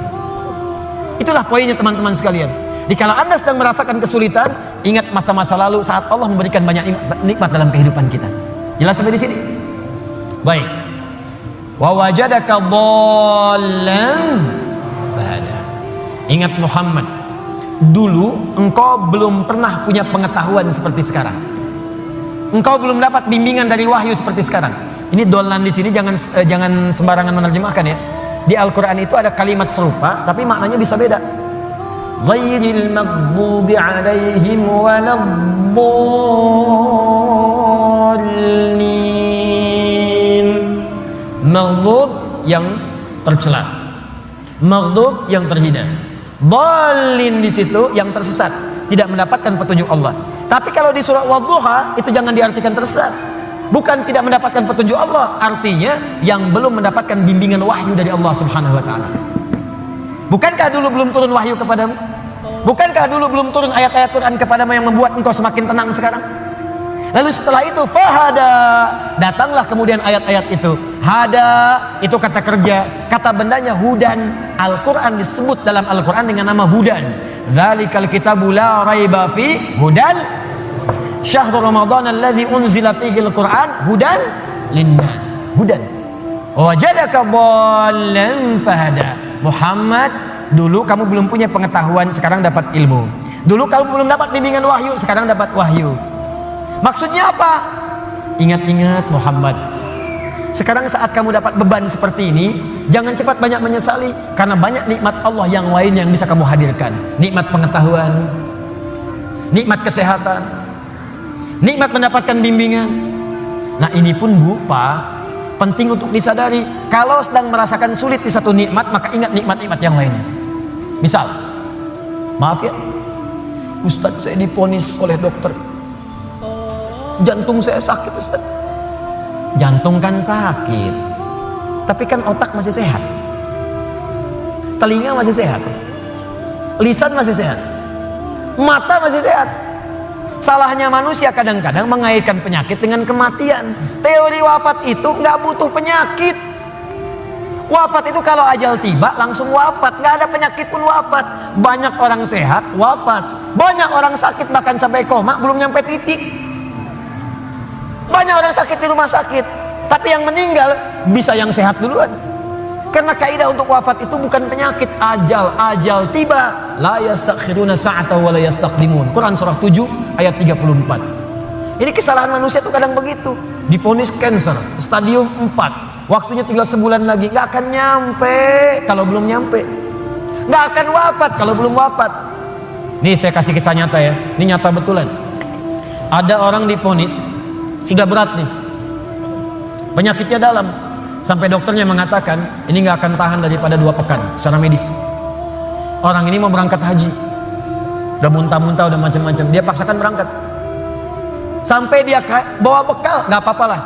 Itulah poinnya teman-teman sekalian. Dikala Anda sedang merasakan kesulitan, ingat masa-masa lalu saat Allah memberikan banyak nikmat dalam kehidupan kita. Jelas sampai di sini? Baik. Wa wajadaka dhallan fahada. Ingat Muhammad, dulu engkau belum pernah punya pengetahuan seperti sekarang. Engkau belum dapat bimbingan dari wahyu seperti sekarang. Ini dhallan di sini jangan sembarangan menerjemahkan ya. Di Al-Qur'an itu ada kalimat serupa tapi maknanya bisa beda. Ghairil maghdubi 'alaihim waladdallin. Maghdub yang tercela, maghdub yang terhina, dhalin di situ yang tersesat, tidak mendapatkan petunjuk Allah. Tapi kalau di surah Wadduha itu jangan diartikan tersesat. Bukan tidak mendapatkan petunjuk Allah, artinya yang belum mendapatkan bimbingan wahyu dari Allah Subhanahu wa taala. Bukankah dulu belum turun wahyu kepadamu? Bukankah dulu belum turun ayat-ayat Quran kepadamu yang membuat engkau semakin tenang sekarang? Lalu setelah itu fahada, datanglah kemudian ayat-ayat itu. Hada itu kata kerja, kata bendanya hudan. Al-Quran disebut dalam Al-Quran dengan nama hudan. Dzalikal kitabu la raiba fi hudan syahrul ramadhan alladzi unzila fihi al-Quran hudan linnas. Hudan. Wajadaka dhallan fahada. Muhammad, dulu kamu belum punya pengetahuan, sekarang dapat ilmu. Dulu kamu belum dapat bimbingan wahyu, sekarang dapat wahyu. Maksudnya apa? Ingat-ingat Muhammad, sekarang saat kamu dapat beban seperti ini, jangan cepat banyak menyesali, karena banyak nikmat Allah yang lain yang bisa kamu hadirkan. Nikmat pengetahuan, nikmat kesehatan, nikmat mendapatkan bimbingan. Nah ini pun Bu, Pak, penting untuk disadari. Kalau sedang merasakan sulit di satu nikmat, maka ingat nikmat-nikmat yang lainnya. Misal, maaf ya, Ustadz saya diponis oleh dokter, jantung saya sakit Ustaz. Jantung kan sakit, tapi kan otak masih sehat, telinga masih sehat, lisan masih sehat, mata masih sehat. Salahnya manusia kadang-kadang mengaitkan penyakit dengan kematian. Teori wafat itu nggak butuh penyakit. Wafat itu kalau ajal tiba langsung wafat, nggak ada penyakit pun wafat. Banyak orang sehat wafat, banyak orang sakit bahkan sampai koma belum nyampe titik. Banyak orang sakit di rumah sakit, tapi yang meninggal bisa yang sehat duluan. Karena kaidah untuk wafat itu bukan penyakit, ajal tiba, la yastakhiruna sa'atan wa la yastaqdimun. Quran surah 7 ayat 34. Ini kesalahan manusia tuh kadang begitu. Divonis cancer stadium 4, waktunya tinggal sebulan lagi, nggak akan nyampe kalau belum nyampe. Nggak akan wafat kalau belum wafat. Nih saya kasih kisah nyata ya, ini nyata betulan. Ada orang divonis sudah berat nih, penyakitnya dalam, sampai dokternya mengatakan ini nggak akan tahan daripada 2 pekan secara medis. Orang ini mau berangkat haji, udah muntah-muntah, udah macam-macam, dia paksakan berangkat. Sampai dia bawa bekal, nggak apa-apa lah.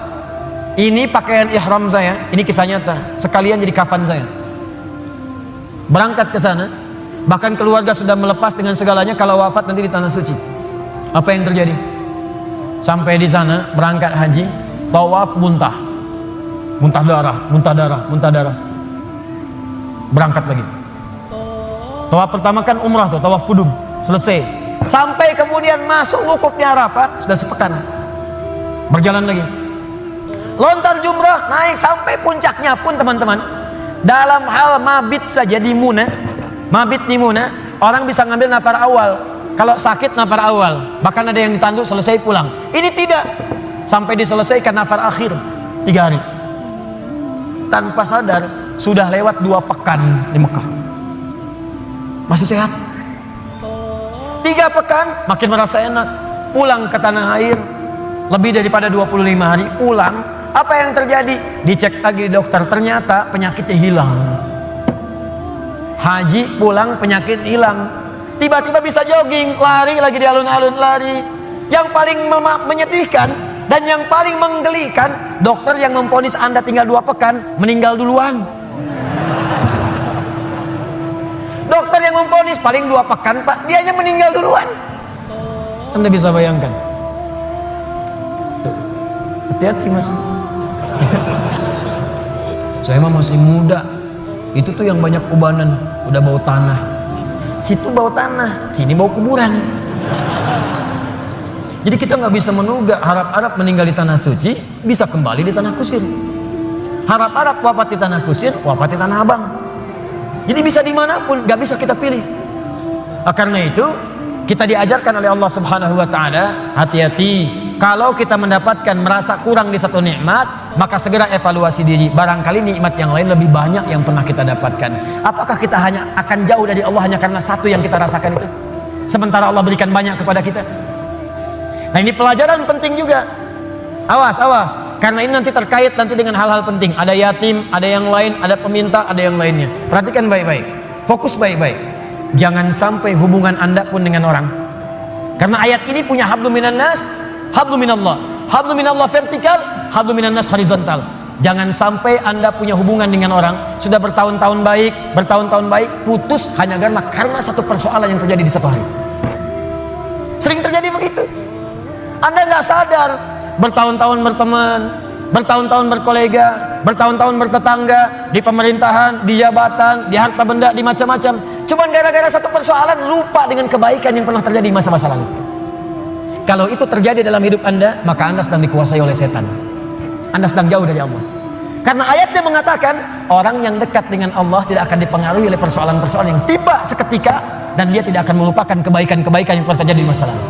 Ini pakaian ihram saya, ini kisah nyata, sekalian jadi kafan saya. Berangkat ke sana, bahkan keluarga sudah melepas dengan segalanya, kalau wafat nanti di tanah suci. Apa yang terjadi? Sampai di sana berangkat haji, tawaf muntah darah. Berangkat lagi. Tawaf pertama kan umrah tuh, tawaf kudum, selesai. Sampai kemudian masuk wukuf di Arafah, sudah sepekan. Berjalan lagi. Lontar jumrah, naik sampai puncaknya pun teman-teman. Dalam hal mabit saja di Muna, mabit di Muna, orang bisa ngambil nafar awal. Kalau sakit nafar awal, bahkan ada yang ditanduk selesai pulang. Ini tidak, sampai diselesaikan nafar akhir 3 hari. Tanpa sadar sudah lewat 2 pekan di Mekah, masih sehat. 3 pekan makin merasa enak, pulang ke tanah air lebih daripada 25 hari pulang. Apa yang terjadi? Dicek lagi di dokter, ternyata penyakitnya hilang. Haji pulang penyakit hilang. Tiba-tiba bisa jogging, lari lagi di alun-alun, lari. Yang paling menyedihkan dan yang paling menggelikan, dokter yang memvonis Anda tinggal 2 pekan meninggal duluan. Dokter yang memvonis paling 2 pekan Pak, dianya meninggal duluan. Anda bisa bayangkan. Hati-hati Mas. Saya mah masih muda. Itu tuh yang banyak ubanan, udah bau tanah. Situ bau tanah, sini bau kuburan. Jadi kita nggak bisa menduga harap-harap meninggal di tanah suci bisa kembali di tanah kusir. Harap-harap wafat di tanah kusir, wafat di tanah abang. Jadi bisa dimanapun, nggak bisa kita pilih. Karena itu kita diajarkan oleh Allah Subhanahu Wa Taala, hati-hati. Kalau kita mendapatkan merasa kurang di satu nikmat, maka segera evaluasi diri. Barangkali nikmat yang lain lebih banyak yang pernah kita dapatkan. Apakah kita hanya akan jauh dari Allah hanya karena satu yang kita rasakan itu? Sementara Allah berikan banyak kepada kita. Nah ini pelajaran penting juga. Awas, awas. Karena ini nanti terkait nanti dengan hal-hal penting. Ada yatim, ada yang lain, ada peminta, ada yang lainnya. Perhatikan baik-baik. Fokus baik-baik. Jangan sampai hubungan Anda pun dengan orang. Karena ayat ini punya hablum minan nas, hablum minallah. Hablum minallah vertikal, hablum minan nas horizontal. Jangan sampai Anda punya hubungan dengan orang sudah bertahun-tahun baik, putus hanya karena satu persoalan yang terjadi di satu hari. Sering terjadi begitu. Anda nggak sadar, bertahun-tahun berteman, bertahun-tahun berkolega, bertahun-tahun bertetangga, di pemerintahan, di jabatan, di harta benda, di macam-macam. Cuman gara-gara satu persoalan lupa dengan kebaikan yang pernah terjadi di masa-masa lalu. Kalau itu terjadi dalam hidup Anda, maka Anda sedang dikuasai oleh setan. Anda sedang jauh dari Allah. Karena ayatnya mengatakan orang yang dekat dengan Allah tidak akan dipengaruhi oleh persoalan-persoalan yang tiba seketika, dan dia tidak akan melupakan kebaikan-kebaikan yang pernah terjadi di masa lalu.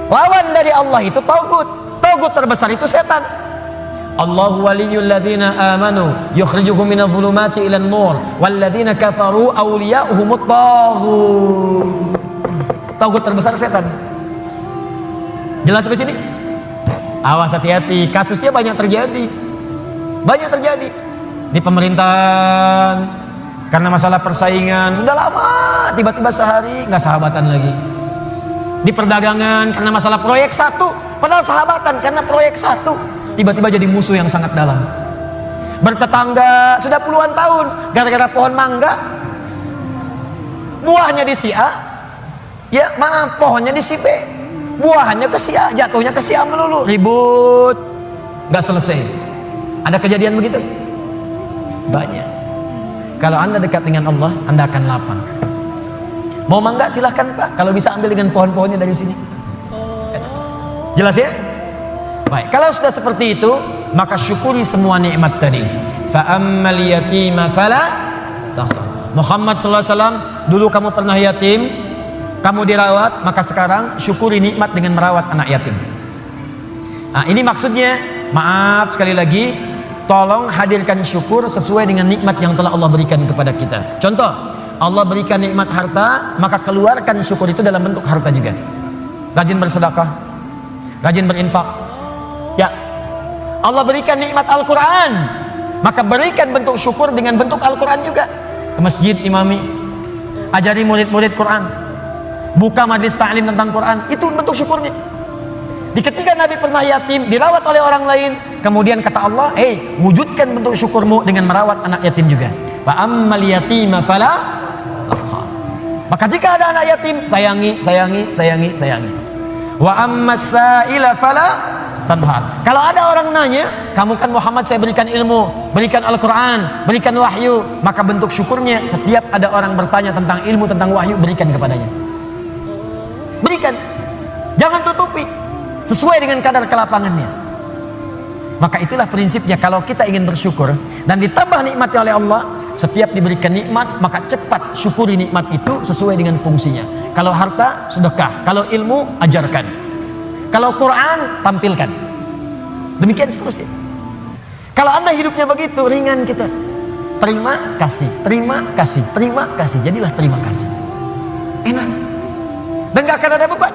Lawan dari Allah itu tagut. Tagut terbesar itu setan. Allahu waliyul ladzina amanu yukhrijuhum minadh dhulumati ilan nur wal ladzina kafaru awliya'uhumut taghut. Tagut terbesar setan. Jelas sampai sini? Awas, hati-hati, kasusnya banyak terjadi. Banyak terjadi di pemerintahan karena masalah persaingan. Sudah lama tiba-tiba sehari nggak sahabatan lagi. Di perdagangan karena masalah proyek satu, padahal sahabatan karena proyek satu, tiba-tiba jadi musuh yang sangat dalam. Bertetangga sudah puluhan tahun gara-gara pohon mangga, buahnya di si A, ya maaf, pohonnya di si B, buahannya ke si A, jatuhnya ke si A melulu, ribut nggak selesai. Ada kejadian begitu? Banyak. Kalau Anda dekat dengan Allah, Anda akan lapang. Mau mangga silahkan Pak, kalau bisa ambil dengan pohon-pohonnya dari sini. Jelas ya? Baik, kalau sudah seperti itu, maka syukuri semua nikmat tadi. Fa ammal yatima fala taqhar. Muhammad sallallahu alaihi wasallam, dulu kamu pernah yatim, kamu dirawat, maka sekarang syukuri nikmat dengan merawat anak yatim. Nah, ini maksudnya, maaf sekali lagi, tolong hadirkan syukur sesuai dengan nikmat yang telah Allah berikan kepada kita. Contoh, Allah berikan nikmat harta, maka keluarkan syukur itu dalam bentuk harta juga. Rajin bersedekah, rajin berinfak. Ya, Allah berikan nikmat Al-Quran, maka berikan bentuk syukur dengan bentuk Al-Quran juga. Ke masjid imami, ajari murid-murid Quran, buka majlis ta'lim tentang Quran, itu bentuk syukurnya. Di ketika Nabi pernah yatim, dirawat oleh orang lain, kemudian kata Allah, wujudkan bentuk syukurmu dengan merawat anak yatim juga. Fa ammal yatima fala. Maka jika ada anak yatim, sayangi, sayangi, sayangi, sayangi. Wa ammas sa'ila fala tanhar. Kalau ada orang nanya, kamu kan Muhammad, saya berikan ilmu, berikan Al-Quran, berikan wahyu, maka bentuk syukurnya setiap ada orang bertanya tentang ilmu, tentang wahyu, berikan kepadanya. Berikan. Jangan tutupi. Sesuai dengan kadar kelapangannya. Maka itulah prinsipnya, kalau kita ingin bersyukur dan ditambah nikmatnya oleh Allah, setiap diberikan nikmat, maka cepat syukuri nikmat itu sesuai dengan fungsinya. Kalau harta, sedekah. Kalau ilmu, ajarkan. Kalau Quran, tampilkan. Demikian seterusnya. Kalau Anda hidupnya begitu, ringan kita. Terima kasih, terima kasih, terima kasih. Jadilah terima kasih. Enak. Dan gak akan ada beban.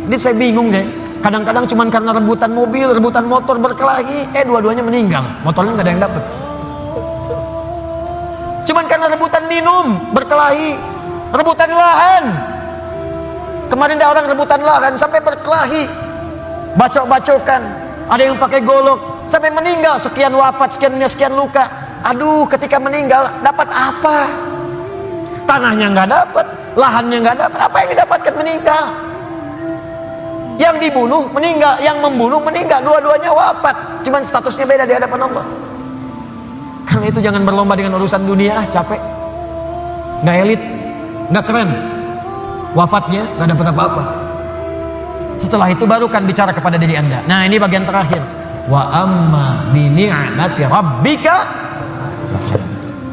Ini saya bingung deh. Kadang-kadang cuman karena rebutan mobil, rebutan motor berkelahi, dua-duanya meninggal. Motornya gak ada yang dapat. Cuman karena rebutan minum, berkelahi, rebutan lahan, Kemarin ada orang rebutan lahan sampai berkelahi, bacok-bacokan, ada yang pakai golok sampai meninggal, sekian wafat, sekian luka. Aduh, ketika meninggal dapat apa? Tanahnya nggak dapat, lahannya nggak dapat, apa yang didapatkan meninggal? Yang dibunuh meninggal, yang membunuh meninggal, dua-duanya wafat, cuman statusnya beda di hadapan Allah. Karena itu jangan berlomba dengan urusan dunia, capek, nggak elit, nggak keren. Wafatnya nggak dapat apa-apa. Setelah itu baru kan bicara kepada diri Anda. Nah, ini bagian terakhir. Wa amma bi ni'mati rabbika.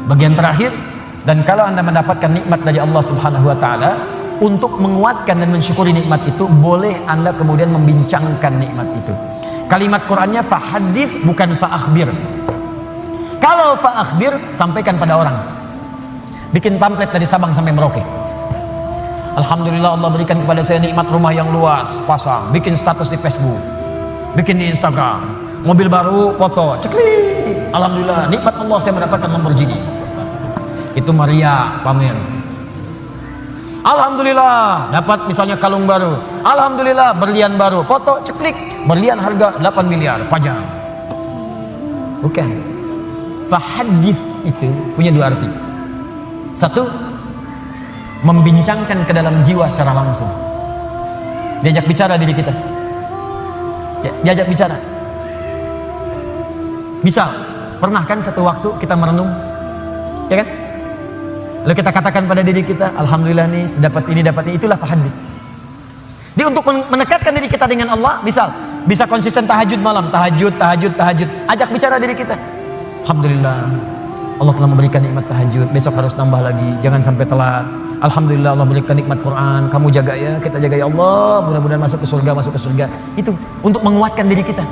Bagian terakhir. Dan kalau Anda mendapatkan nikmat dari Allah Subhanahu wa taala, untuk menguatkan dan mensyukuri nikmat itu, boleh Anda kemudian membincangkan nikmat itu. Kalimat Qur'annya fahadits, bukan faakhbir. Kalau faakhbir, sampaikan pada orang. Bikin pamflet dari Sabang sampai Merauke. Alhamdulillah Allah berikan kepada saya nikmat rumah yang luas, pasang, bikin status di Facebook, bikin di Instagram, mobil baru, foto, ceklik. Alhamdulillah, nikmat Allah saya mendapatkan Lamborghini. Itu Maria pamer. Alhamdulillah dapat misalnya kalung baru. Alhamdulillah berlian baru, foto, ceklik. Berlian harga 8 miliar, pajang. Bukan. Fahadits itu punya dua arti. Satu, membincangkan ke dalam jiwa secara langsung. Diajak bicara diri kita. Ya, diajak bicara. Misal, pernah kan satu waktu kita merenung, ya kan? Lalu kita katakan pada diri kita, alhamdulillah nih dapat ini, itulah fahadits. Jadi untuk mendekatkan diri kita dengan Allah, bisa konsisten tahajud malam, tahajud. Ajak bicara diri kita. Alhamdulillah, Allah telah memberikan nikmat tahajud. Besok harus tambah lagi, jangan sampai telat. Alhamdulillah Allah berikan nikmat Quran. Kamu jaga ya, kita jaga ya Allah. Mudah-mudahan masuk ke surga. Itu untuk menguatkan diri kita.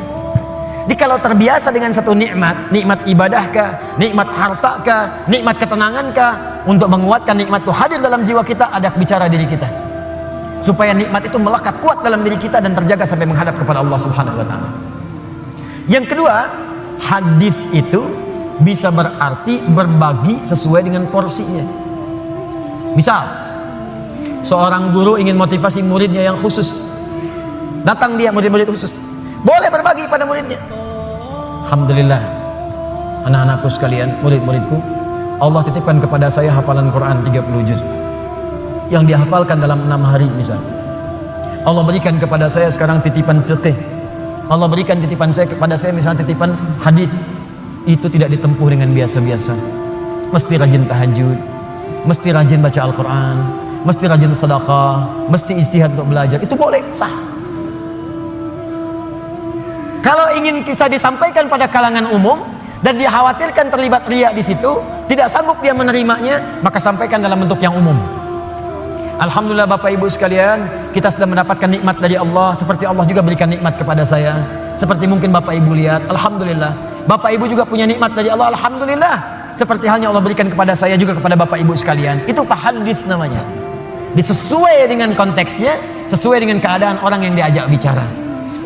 Jadi kalau terbiasa dengan satu nikmat ibadahkah, nikmat hartakah, nikmat ketenangankah, untuk menguatkan nikmat itu hadir dalam jiwa kita, ada bicara diri kita. Supaya nikmat itu melekat kuat dalam diri kita dan terjaga sampai menghadap kepada Allah Subhanahu wa taala. Yang kedua, hadis itu bisa berarti berbagi sesuai dengan porsinya. Misal, seorang guru ingin motivasi muridnya yang khusus. Datang dia murid-murid khusus. Boleh berbagi pada muridnya. Alhamdulillah, anak-anakku sekalian, murid-muridku, Allah titipkan kepada saya hafalan Quran 30 juz. Yang dihafalkan dalam 6 hari misal. Allah berikan kepada saya sekarang titipan fiqh. Allah berikan titipan saya kepada saya misalnya titipan hadis. Itu tidak ditempuh dengan biasa-biasa. Mesti rajin tahajud, mesti rajin baca Al-Quran, mesti rajin sedekah, mesti ijtihad untuk belajar. Itu boleh, sah. Kalau ingin bisa disampaikan pada kalangan umum dan dia khawatirkan terlibat riya di situ, tidak sanggup dia menerimanya, maka sampaikan dalam bentuk yang umum. Alhamdulillah Bapak Ibu sekalian, kita sudah mendapatkan nikmat dari Allah, seperti Allah juga berikan nikmat kepada saya. Seperti mungkin Bapak Ibu lihat, alhamdulillah. Bapak Ibu juga punya nikmat dari Allah, alhamdulillah. Seperti halnya Allah berikan kepada saya juga kepada Bapak Ibu sekalian. Itu fahadits namanya. Disesuai dengan konteksnya, sesuai dengan keadaan orang yang diajak bicara.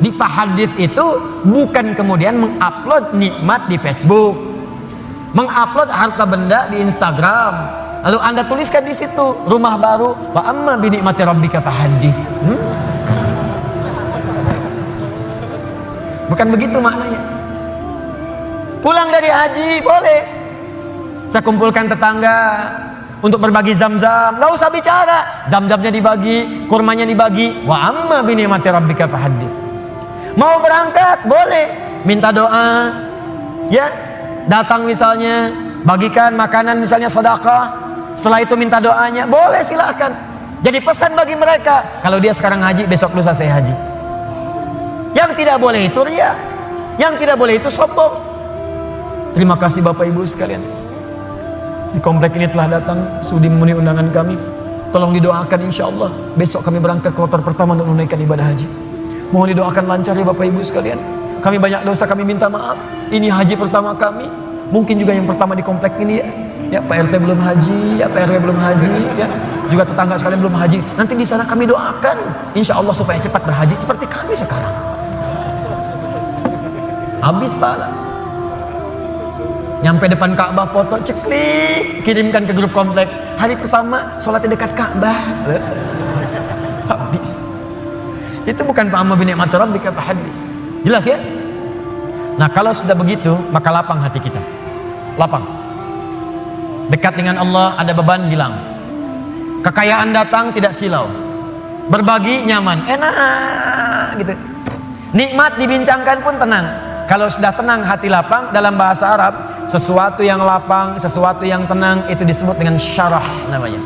Di fahadits itu bukan kemudian mengupload nikmat di Facebook, mengupload harta benda di Instagram, lalu Anda tuliskan di situ rumah baru, wa amma bi ni'mati rabbika fahadits. Bukan begitu maknanya. Pulang dari haji boleh saya kumpulkan tetangga untuk berbagi zam-zam, nggak usah bicara, zam-zamnya dibagi, kurmanya dibagi, wa amma bi ni'mati rabbika fahadits. Mau berangkat boleh minta doa, ya, datang misalnya bagikan makanan misalnya sedekah, setelah itu minta doanya, boleh, silakan. Jadi pesan bagi mereka, kalau dia sekarang haji, besok lusa saya haji. Yang tidak boleh itu riya, yang tidak boleh itu sombong. Terima kasih Bapak Ibu sekalian, di komplek ini telah datang sudi memenuhi undangan kami. Tolong didoakan, insya Allah besok kami berangkat kloter pertama untuk menunaikan ibadah haji. Mohon didoakan lancar ya Bapak Ibu sekalian. Kami banyak dosa, kami minta maaf. Ini haji pertama kami, mungkin juga yang pertama di komplek ini ya. Ya Pak RT belum haji, ya Pak RW belum haji, ya juga tetangga sekalian belum haji. Nanti di sana kami doakan, insya Allah supaya cepat berhaji seperti kami sekarang. Habis pahala. Nyampe depan Ka'bah foto, ceklik, kirimkan ke grup komplek. Hari pertama sholat di dekat Ka'bah. Habis. nangis. Itu bukan fa'amma bi ni'mati rabbika fahaddits. Jelas ya? Nah, kalau sudah begitu, maka lapang hati kita. Lapang. Dekat dengan Allah, ada beban hilang. Kekayaan datang tidak silau. Berbagi nyaman, enak gitu. Nikmat dibincangkan pun tenang. Kalau sudah tenang, hati lapang, dalam bahasa Arab, sesuatu yang lapang, sesuatu yang tenang itu disebut dengan syarah namanya.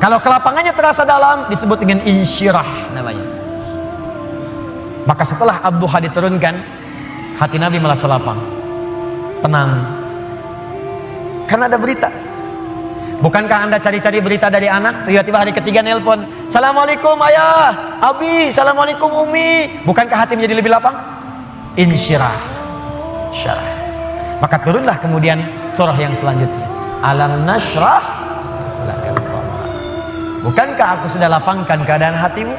Kalau kelapangannya terasa dalam, disebut dengan insyirah namanya. Maka setelah ad-duha diturunkan, hati Nabi merasa lapang, tenang. Karena ada berita. Bukankah Anda cari-cari berita dari anak, tiba-tiba hari ketiga nelpon, Assalamualaikum ayah, abi, Assalamualaikum umi. Bukankah hati menjadi lebih lapang? Insyirah, syarah. Maka turunlah kemudian surah yang selanjutnya, Alam nashrah laka sadrak. Bukankah aku sudah lapangkan keadaan hatimu?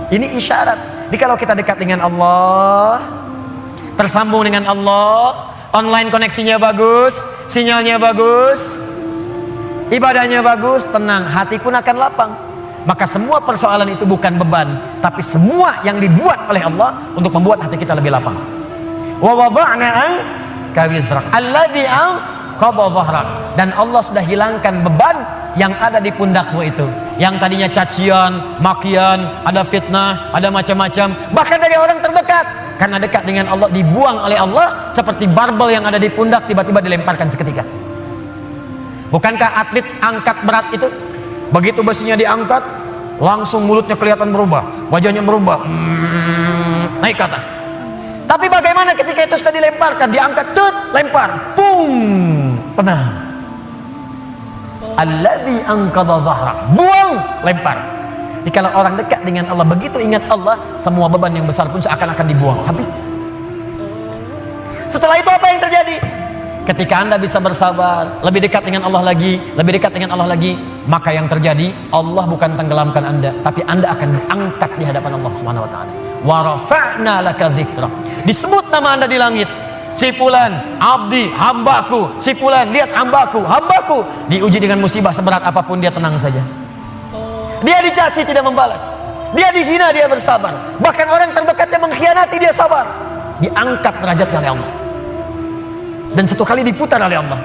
Ini isyarat. Jadi kalau kita dekat dengan Allah, tersambung dengan Allah, online koneksinya bagus, sinyalnya bagus, ibadahnya bagus, tenang, hati pun akan lapang. Maka semua persoalan itu bukan beban, tapi semua yang dibuat oleh Allah untuk membuat hati kita lebih lapang. Wa wada'na anka wizrak alladzi anqadha dhahrak. Dan Allah sudah hilangkan beban yang ada di pundakmu itu, yang tadinya cacian, makian, ada fitnah, ada macam-macam, bahkan dari orang terdekat. Karena dekat dengan Allah, dibuang oleh Allah seperti barbel yang ada di pundak, tiba-tiba dilemparkan seketika. Bukankah atlet angkat berat itu, begitu besinya diangkat, langsung mulutnya kelihatan berubah, wajahnya berubah, naik ke atas. Tapi bagaimana ketika itu sudah dilemparkan, diangkat, lempar, pung, tenang. Alladzi anqadha dhahrak, buang, lempar. Jadi kalau orang dekat dengan Allah, begitu ingat Allah, semua beban yang besar pun seakan-akan dibuang, habis. Setelah itu apa yang terjadi? Ketika Anda bisa bersabar, lebih dekat dengan Allah lagi, lebih dekat dengan Allah lagi, maka yang terjadi, Allah bukan tenggelamkan Anda, tapi Anda akan diangkat di hadapan Allah Subhanahu wa taala. Wa rafa'na laka dzikrak. Disebut nama Anda di langit. Si fulan, abdi, hambaku. Si fulan, lihat hambaku, hambaku. Diuji dengan musibah seberat apapun, dia tenang saja. Dia dicaci, tidak membalas. Dia dihina, dia bersabar. Bahkan orang terdekatnya mengkhianati, dia sabar. Diangkat derajatnya oleh Allah. Dan satu kali diputar oleh Allah.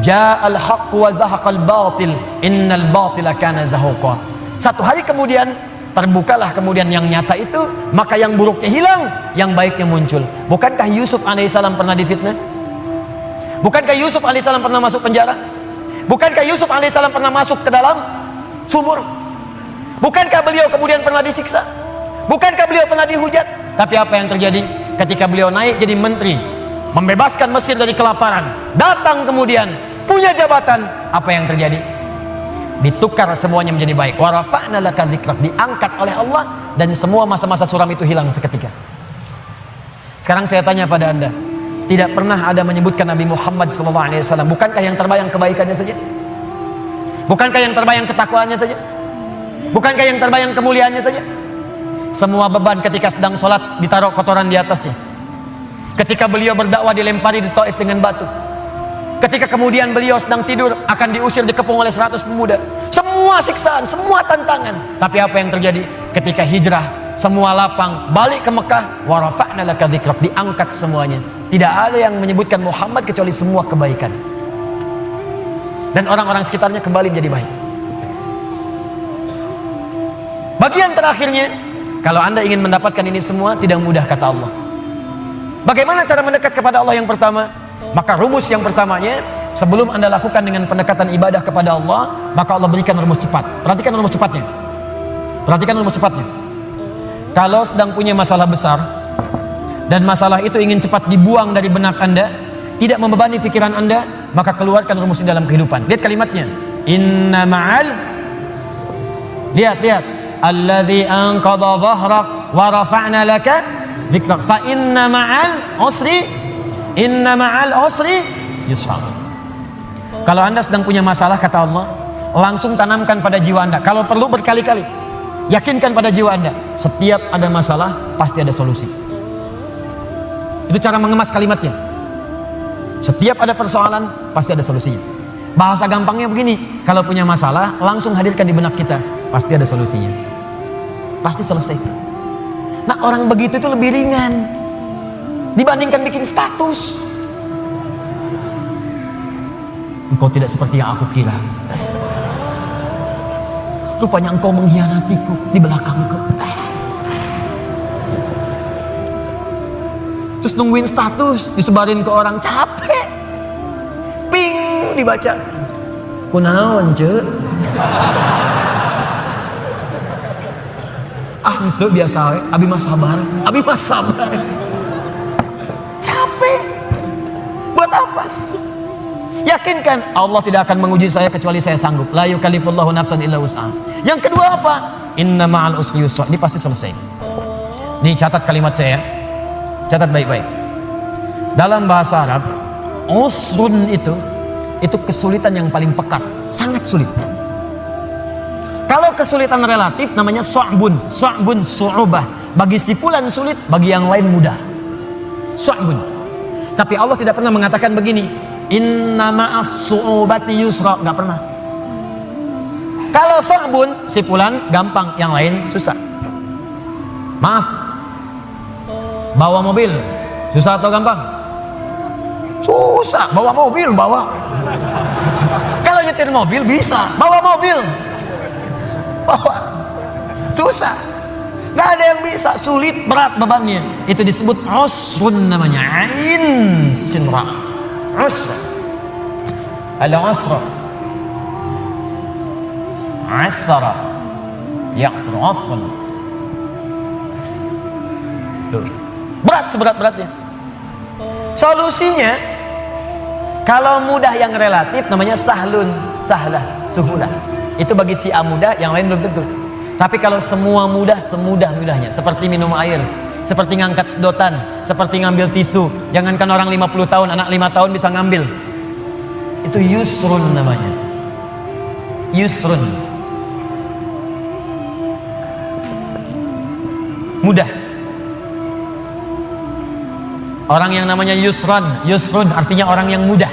Ja'al haqq wa zahaqal batil, innal batila kana zahuqa. Satu hari kemudian, terbukalah kemudian yang nyata itu, maka yang buruknya hilang, yang baiknya muncul. Bukankah Yusuf alaihissalam pernah difitnah? Bukankah Yusuf alaihissalam pernah masuk penjara? Bukankah Yusuf alaihissalam pernah masuk ke dalam sumur? Bukankah beliau kemudian pernah disiksa? Bukankah beliau pernah dihujat? Tapi apa yang terjadi? Ketika beliau naik jadi menteri, membebaskan Mesir dari kelaparan, datang kemudian punya jabatan, apa yang terjadi? Ditukar semuanya menjadi baik. Wa rafa'na laka dzikrak, diangkat oleh Allah, dan semua masa-masa suram itu hilang seketika. Sekarang saya tanya pada Anda, tidak pernah ada menyebutkan Nabi Muhammad SAW, bukankah yang terbayang kebaikannya saja? Bukankah yang terbayang ketakwaannya saja? Bukankah yang terbayang kemuliaannya saja? Semua beban ketika sedang sholat ditaruh kotoran di atasnya. Ketika beliau berdakwah dilempari di Taif dengan batu. Ketika kemudian beliau sedang tidur akan diusir, dikepung oleh 100 pemuda. Semua siksaan, semua tantangan. Tapi apa yang terjadi? Ketika hijrah, semua lapang, balik ke Mekah, wa rafa'na laka dzikrak, diangkat semuanya. Tidak ada yang menyebutkan Muhammad kecuali semua kebaikan. Dan orang-orang sekitarnya kembali menjadi baik. Bagian terakhirnya, kalau Anda ingin mendapatkan ini semua, tidak mudah kata Allah. Bagaimana cara mendekat kepada Allah yang pertama? Maka rumus yang pertamanya, sebelum Anda lakukan dengan pendekatan ibadah kepada Allah, maka Allah berikan rumus cepat. Perhatikan rumus cepatnya. Perhatikan rumus cepatnya. Kalau sedang punya masalah besar, dan masalah itu ingin cepat dibuang dari benak Anda, tidak membebani pikiran Anda, maka keluarkan rumus di dalam kehidupan. Lihat kalimatnya. Inna ma'al, lihat. Alladzi anqadha dhahrak wa rafa'na laka dzikrak. Fa inna ma'al usri yusra. Kalau Anda sedang punya masalah, kata Allah, langsung tanamkan pada jiwa Anda. Kalau perlu berkali-kali, yakinkan pada jiwa Anda, setiap ada masalah pasti ada solusi. Itu cara mengemas kalimatnya. Setiap ada persoalan pasti ada solusinya. Bahasa gampangnya begini, kalau punya masalah langsung hadirkan di benak kita, pasti ada solusinya. Pasti selesai. Nah, orang begitu itu lebih ringan dibandingkan bikin status. Engkau tidak seperti yang aku kira. Rupanya engkau mengkhianatiku di belakangku. Terus nungguin status, disebarin ke orang, capek. Ping, dibaca. Kunaon, Cek? Itu biasa we, abi mah sabar. Capek. Buat apa? Yakinkan Allah tidak akan menguji saya kecuali saya sanggup. La yukallifullahu nafsan illa wus'aha. Yang kedua apa? Inna ma'al usri yusra. Ini pasti selesai. Nih catat kalimat saya. Catat baik-baik. Dalam bahasa Arab, usrun itu kesulitan yang paling pekat, sangat sulit. Kalau kesulitan relatif namanya su'bun, su'ubah. Bagi si fulan sulit, bagi yang lain mudah. Su'bun. Tapi Allah tidak pernah mengatakan begini, inna ma'as su'ubati yusra, enggak pernah. Kalau su'bun, si fulan gampang, yang lain susah. Maaf. Bawa mobil, susah atau gampang? Susah, bawa mobil, bawa. Kalau nyetir mobil bisa, bawa mobil. Bawa. Susah. Gak ada yang bisa, sulit, berat bebannya. Itu disebut usrun namanya. Ain sinra. Usra. Al-usra. Asra. Ya'sru usrun. Berat seberat-beratnya. Solusinya, kalau mudah yang relatif namanya sahlun, sahlah, suhulah. Itu bagi si A mudah, yang lain belum tentu. Tapi kalau semua mudah, semudah-mudahnya, seperti minum air, seperti ngangkat sedotan, seperti ngambil tisu. Jangankan orang 50 tahun, anak 5 tahun bisa ngambil. Itu yusrun namanya. Yusrun. Mudah. Orang yang namanya yusrun artinya orang yang mudah,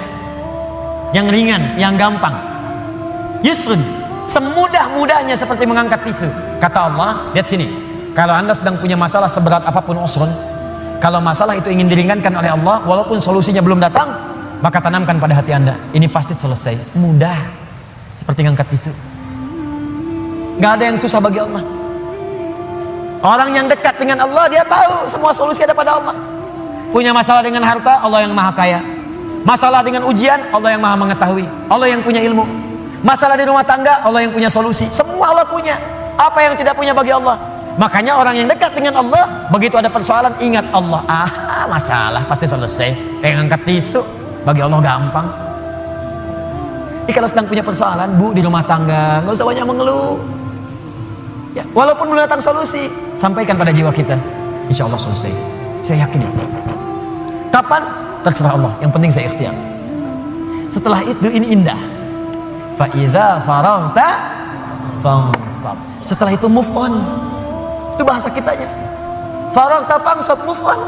yang ringan, yang gampang. Yusrun, semudah-mudahnya seperti mengangkat tisu. Kata Allah, lihat sini, kalau anda sedang punya masalah seberat apapun usrun, kalau masalah itu ingin diringankan oleh Allah, walaupun solusinya belum datang, maka tanamkan pada hati anda, ini pasti selesai, mudah, seperti mengangkat tisu. Gak ada yang susah bagi Allah. Orang yang dekat dengan Allah, dia tahu semua solusi ada pada Allah. Punya masalah dengan harta, Allah yang maha kaya. Masalah dengan ujian, Allah yang maha mengetahui. Allah yang punya ilmu. Masalah di rumah tangga, Allah yang punya solusi. Semua Allah punya. Apa yang tidak punya bagi Allah? Makanya orang yang dekat dengan Allah, begitu ada persoalan, ingat Allah. Masalah pasti selesai. Kayak ngangkat tisu, bagi Allah gampang. Jadi kalau sedang punya persoalan, Bu, di rumah tangga, nggak usah banyak mengeluh. Ya, walaupun belum datang solusi, sampaikan pada jiwa kita. Insya Allah selesai. Saya yakin itu. Kapan? Terserah Allah. Yang penting saya ikhtiar. Setelah itu ini indah. Fa idza faraghta fansab. Setelah itu move on. Itu bahasa kitanya. Faraghta fansab, move on.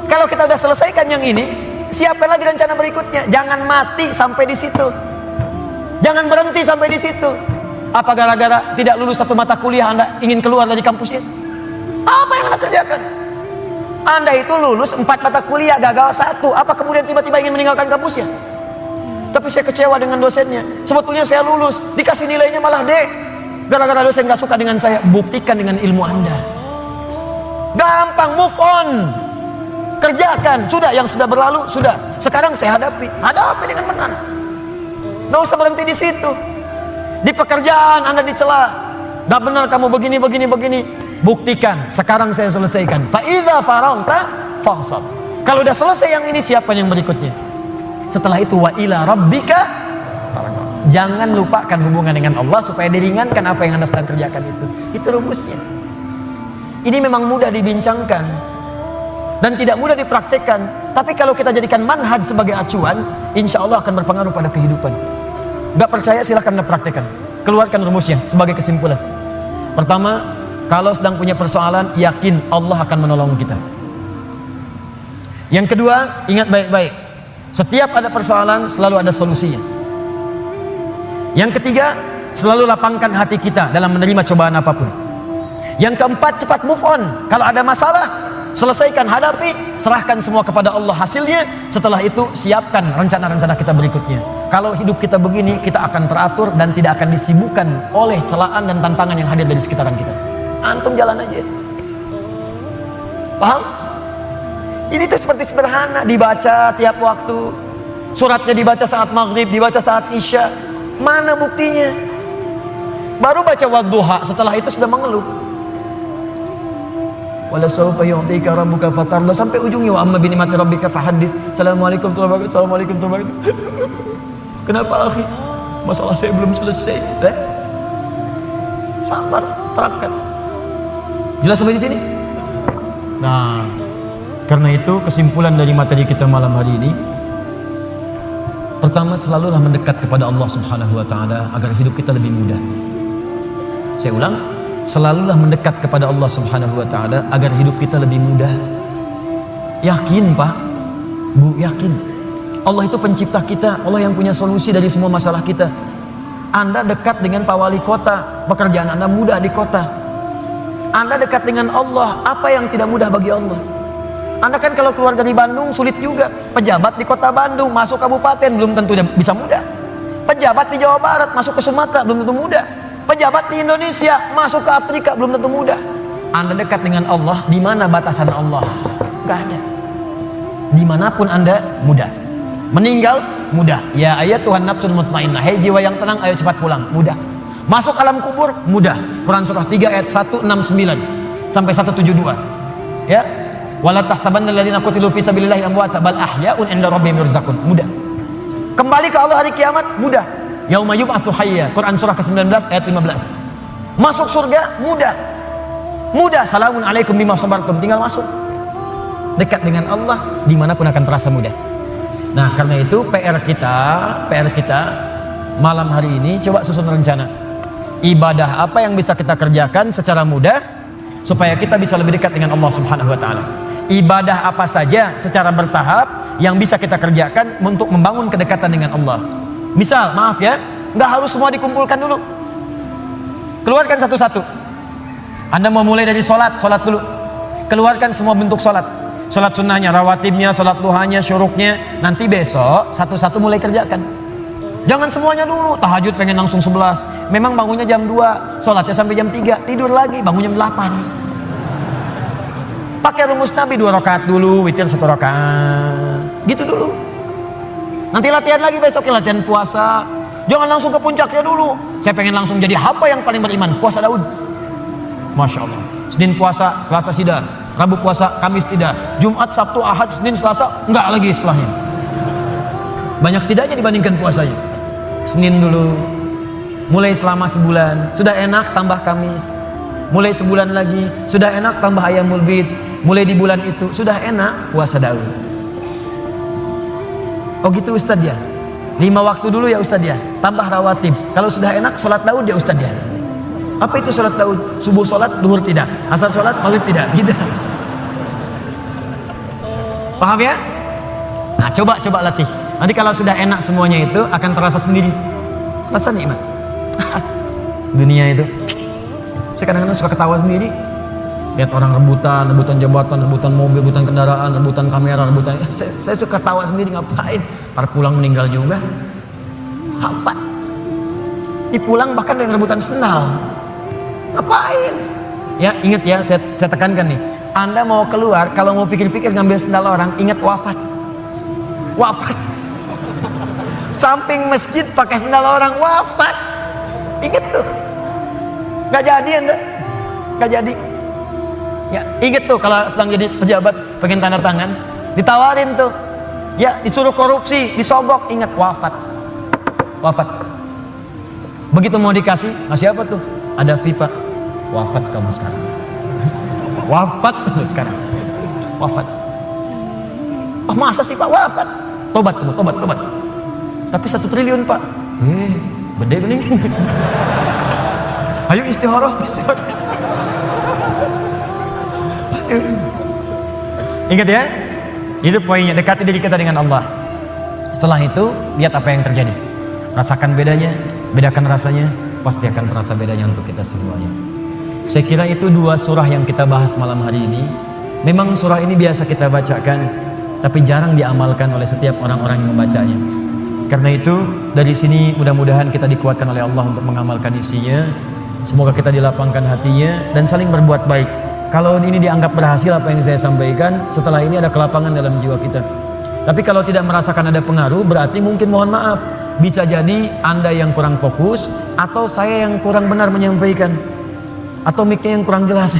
Kalau kita udah selesaikan yang ini, siapkan lagi rencana berikutnya. Jangan mati sampai di situ. Jangan berhenti sampai di situ. Apa gara-gara tidak lulus satu mata kuliah Anda ingin keluar dari kampusnya? Apa yang Anda kerjakan? Anda itu lulus 4 mata kuliah, gagal 1. Apa kemudian tiba-tiba ingin meninggalkan kampusnya? Tapi saya kecewa dengan dosennya. Sebetulnya saya lulus, dikasih nilainya malah D. Gara-gara dosen gak suka dengan saya. Buktikan dengan ilmu Anda. Gampang, move on. Kerjakan, sudah, yang sudah berlalu, sudah. Sekarang saya hadapi dengan benar. Gak usah berhenti di situ. Di pekerjaan Anda dicela. Gak benar kamu begini. Buktikan, sekarang saya selesaikan. Fa idza faraghta fansab. Kalau udah selesai yang ini, siapkan yang berikutnya. Setelah itu wa ila rabbika farghab. Jangan lupakan hubungan dengan Allah supaya diringankan apa yang Anda sedang kerjakan itu. Itu rumusnya. Ini memang mudah dibincangkan dan tidak mudah dipraktekkan. Tapi kalau kita jadikan manhaj sebagai acuan, insya Allah akan berpengaruh pada kehidupan. Gak percaya silahkan Anda praktekkan. Keluarkan rumusnya sebagai kesimpulan. Pertama, kalau sedang punya persoalan, yakin Allah akan menolong kita. Yang kedua, ingat baik-baik. Setiap ada persoalan, selalu ada solusinya. Yang ketiga, selalu lapangkan hati kita dalam menerima cobaan apapun. Yang keempat, cepat move on. Kalau ada masalah, selesaikan, hadapi, serahkan semua kepada Allah hasilnya. Setelah itu siapkan rencana-rencana kita berikutnya. Kalau hidup kita begini, kita akan teratur dan tidak akan disibukkan oleh celaan dan tantangan yang hadir dari sekitaran kita. Antum jalan aja. Paham? Ini tuh seperti sederhana, dibaca tiap waktu. Suratnya dibaca saat maghrib, dibaca saat isya. Mana buktinya? Baru baca wadduha, setelah itu sudah mengeluh. Wala sawfa yu'tika rabbuka fatarda, sampai ujungnya wa amma bi ni'mati rabbika fahaddits. Assalamualaikum warahmatullahi wabarakatuh. Assalamualaikum warahmatullahi wabarakatuh. Kenapa akhi? Masalah saya belum selesai. Sabar, terapkan. Jelas sampai di sini? Nah, karena itu kesimpulan dari materi kita malam hari ini, pertama, selalulah mendekat kepada Allah Subhanahu wa taala agar hidup kita lebih mudah. Saya ulang, selalulah mendekat kepada Allah Subhanahu wa taala agar hidup kita lebih mudah. Yakin, Pak? Bu, yakin. Allah itu pencipta kita, Allah yang punya solusi dari semua masalah kita. Anda dekat dengan Pak Wali Kota, pekerjaan Anda mudah di kota. Anda dekat dengan Allah, apa yang tidak mudah bagi Allah? Anda kan kalau keluar dari Bandung sulit juga. Pejabat di kota Bandung masuk kabupaten belum tentu bisa mudah. Pejabat di Jawa Barat masuk ke Sumatera belum tentu mudah. Pejabat di Indonesia masuk ke Afrika belum tentu mudah. Anda dekat dengan Allah, di mana batasan Allah? Gak ada. Dimanapun Anda mudah. Meninggal mudah. Ya ayat Tuhan nafsun mutmainnah, hei jiwa yang tenang, ayo cepat pulang, mudah. Masuk alam kubur mudah. Quran surah 3 ayat 169 sampai 172. Ya. Wala tahsabanna alladziina qutilu fi sabilillahi amwata bal ahya'un 'inda rabbihim yurzaqun. Mudah. Kembali ke Allah hari kiamat mudah. Yauma yub'atsu hayya. Quran surah ke-19 ayat 15. Masuk surga mudah. Mudah. Salamun alaikum bima sabartum. Tinggal masuk. Dekat dengan Allah dimanapun akan terasa mudah. Nah, karena itu PR kita malam hari ini coba susun rencana. Ibadah apa yang bisa kita kerjakan secara mudah supaya kita bisa lebih dekat dengan Allah Subhanahu wa taala. Ibadah apa saja secara bertahap yang bisa kita kerjakan untuk membangun kedekatan dengan Allah. Misal, maaf ya, nggak harus semua dikumpulkan dulu. Keluarkan satu-satu. Anda mau mulai dari sholat dulu. Keluarkan semua bentuk sholat. Sholat sunnahnya, rawatibnya, sholat duhanya, syuruknya. Nanti besok satu-satu mulai kerjakan. Jangan semuanya dulu. Tahajud pengen langsung 11. Memang bangunnya jam 2, sholatnya sampai jam 3, tidur lagi, bangun jam 8. Pakai rumus Nabi, 2 rakaat dulu, witir 1 rakaat. Gitu dulu. Nanti latihan lagi besoknya, latihan puasa. Jangan langsung ke puncaknya dulu. Saya pengen langsung jadi hamba yang paling beriman, puasa Daud. Masya Allah. Senin puasa, Selasa sidar. Rabu puasa, Kamis tidak. Jumat, Sabtu, Ahad, Senin, Selasa, enggak lagi setelahnya. Banyak tidaknya dibandingkan puasanya. Senin dulu. Mulai selama sebulan. Sudah enak tambah Kamis. Mulai sebulan lagi. Sudah enak tambah Ayyamul Bid. Mulai di bulan itu sudah enak puasa Daud. Oh gitu Ustadz ya. 5 waktu dulu ya Ustadz ya. Tambah rawatib. Kalau sudah enak sholat Daud ya Ustadz ya. Apa itu sholat Daud? Subuh sholat, duhur tidak. Asar sholat, maghrib tidak. Tidak. Paham ya? Nah coba latih. Nanti kalau sudah enak semuanya itu akan terasa sendiri. Terasa nikmat. Dunia itu. Saya kadang-kadang suka ketawa sendiri. Lihat orang rebutan jabatan, rebutan mobil, rebutan kendaraan, rebutan kamera, rebutan. Saya suka ketawa sendiri, ngapain? Ntar pulang meninggal juga. Hafat. Pulang bahkan dengan rebutan sendal. Ngapain? Ya ingat ya, saya tekankan nih. Anda mau keluar, kalau mau pikir-pikir ngambil sendal orang, ingat wafat. Wafat. Samping masjid pakai sendal orang, wafat. Ingat tuh. Gak jadi Anda. Gak jadi. Ya, ingat tuh kalau sedang jadi pejabat pengen tanda tangan, ditawarin tuh. Ya, disuruh korupsi, disogok, ingat wafat. Wafat. Begitu mau dikasih, ngasih apa tuh? Ada FIFA. Wafat kamu sekarang. Wafat sekarang. Wafat. Oh, masa sih Pak wafat? Tobat kamu, tobat. Tapi 1 triliun Pak. Gede gening. Ayo istihoroh. Ingat ya, itu poinnya, dekati diri kita dengan Allah. Setelah itu lihat apa yang terjadi, rasakan bedanya, bedakan rasanya. pasti akan terasa bedanya untuk kita semuanya. Saya kira itu dua surah yang kita bahas malam hari ini. Memang surah ini biasa kita bacakan, tapi jarang diamalkan oleh setiap orang-orang yang membacanya. Karena itu dari sini mudah-mudahan kita dikuatkan oleh Allah untuk mengamalkan isinya. Semoga kita dilapangkan hatinya dan saling berbuat baik. Kalau ini dianggap berhasil apa yang saya sampaikan, setelah ini ada kelapangan dalam jiwa kita. Tapi kalau tidak merasakan ada pengaruh, berarti mungkin mohon maaf, bisa jadi Anda yang kurang fokus atau saya yang kurang benar menyampaikan, atau mic-nya yang kurang jelas.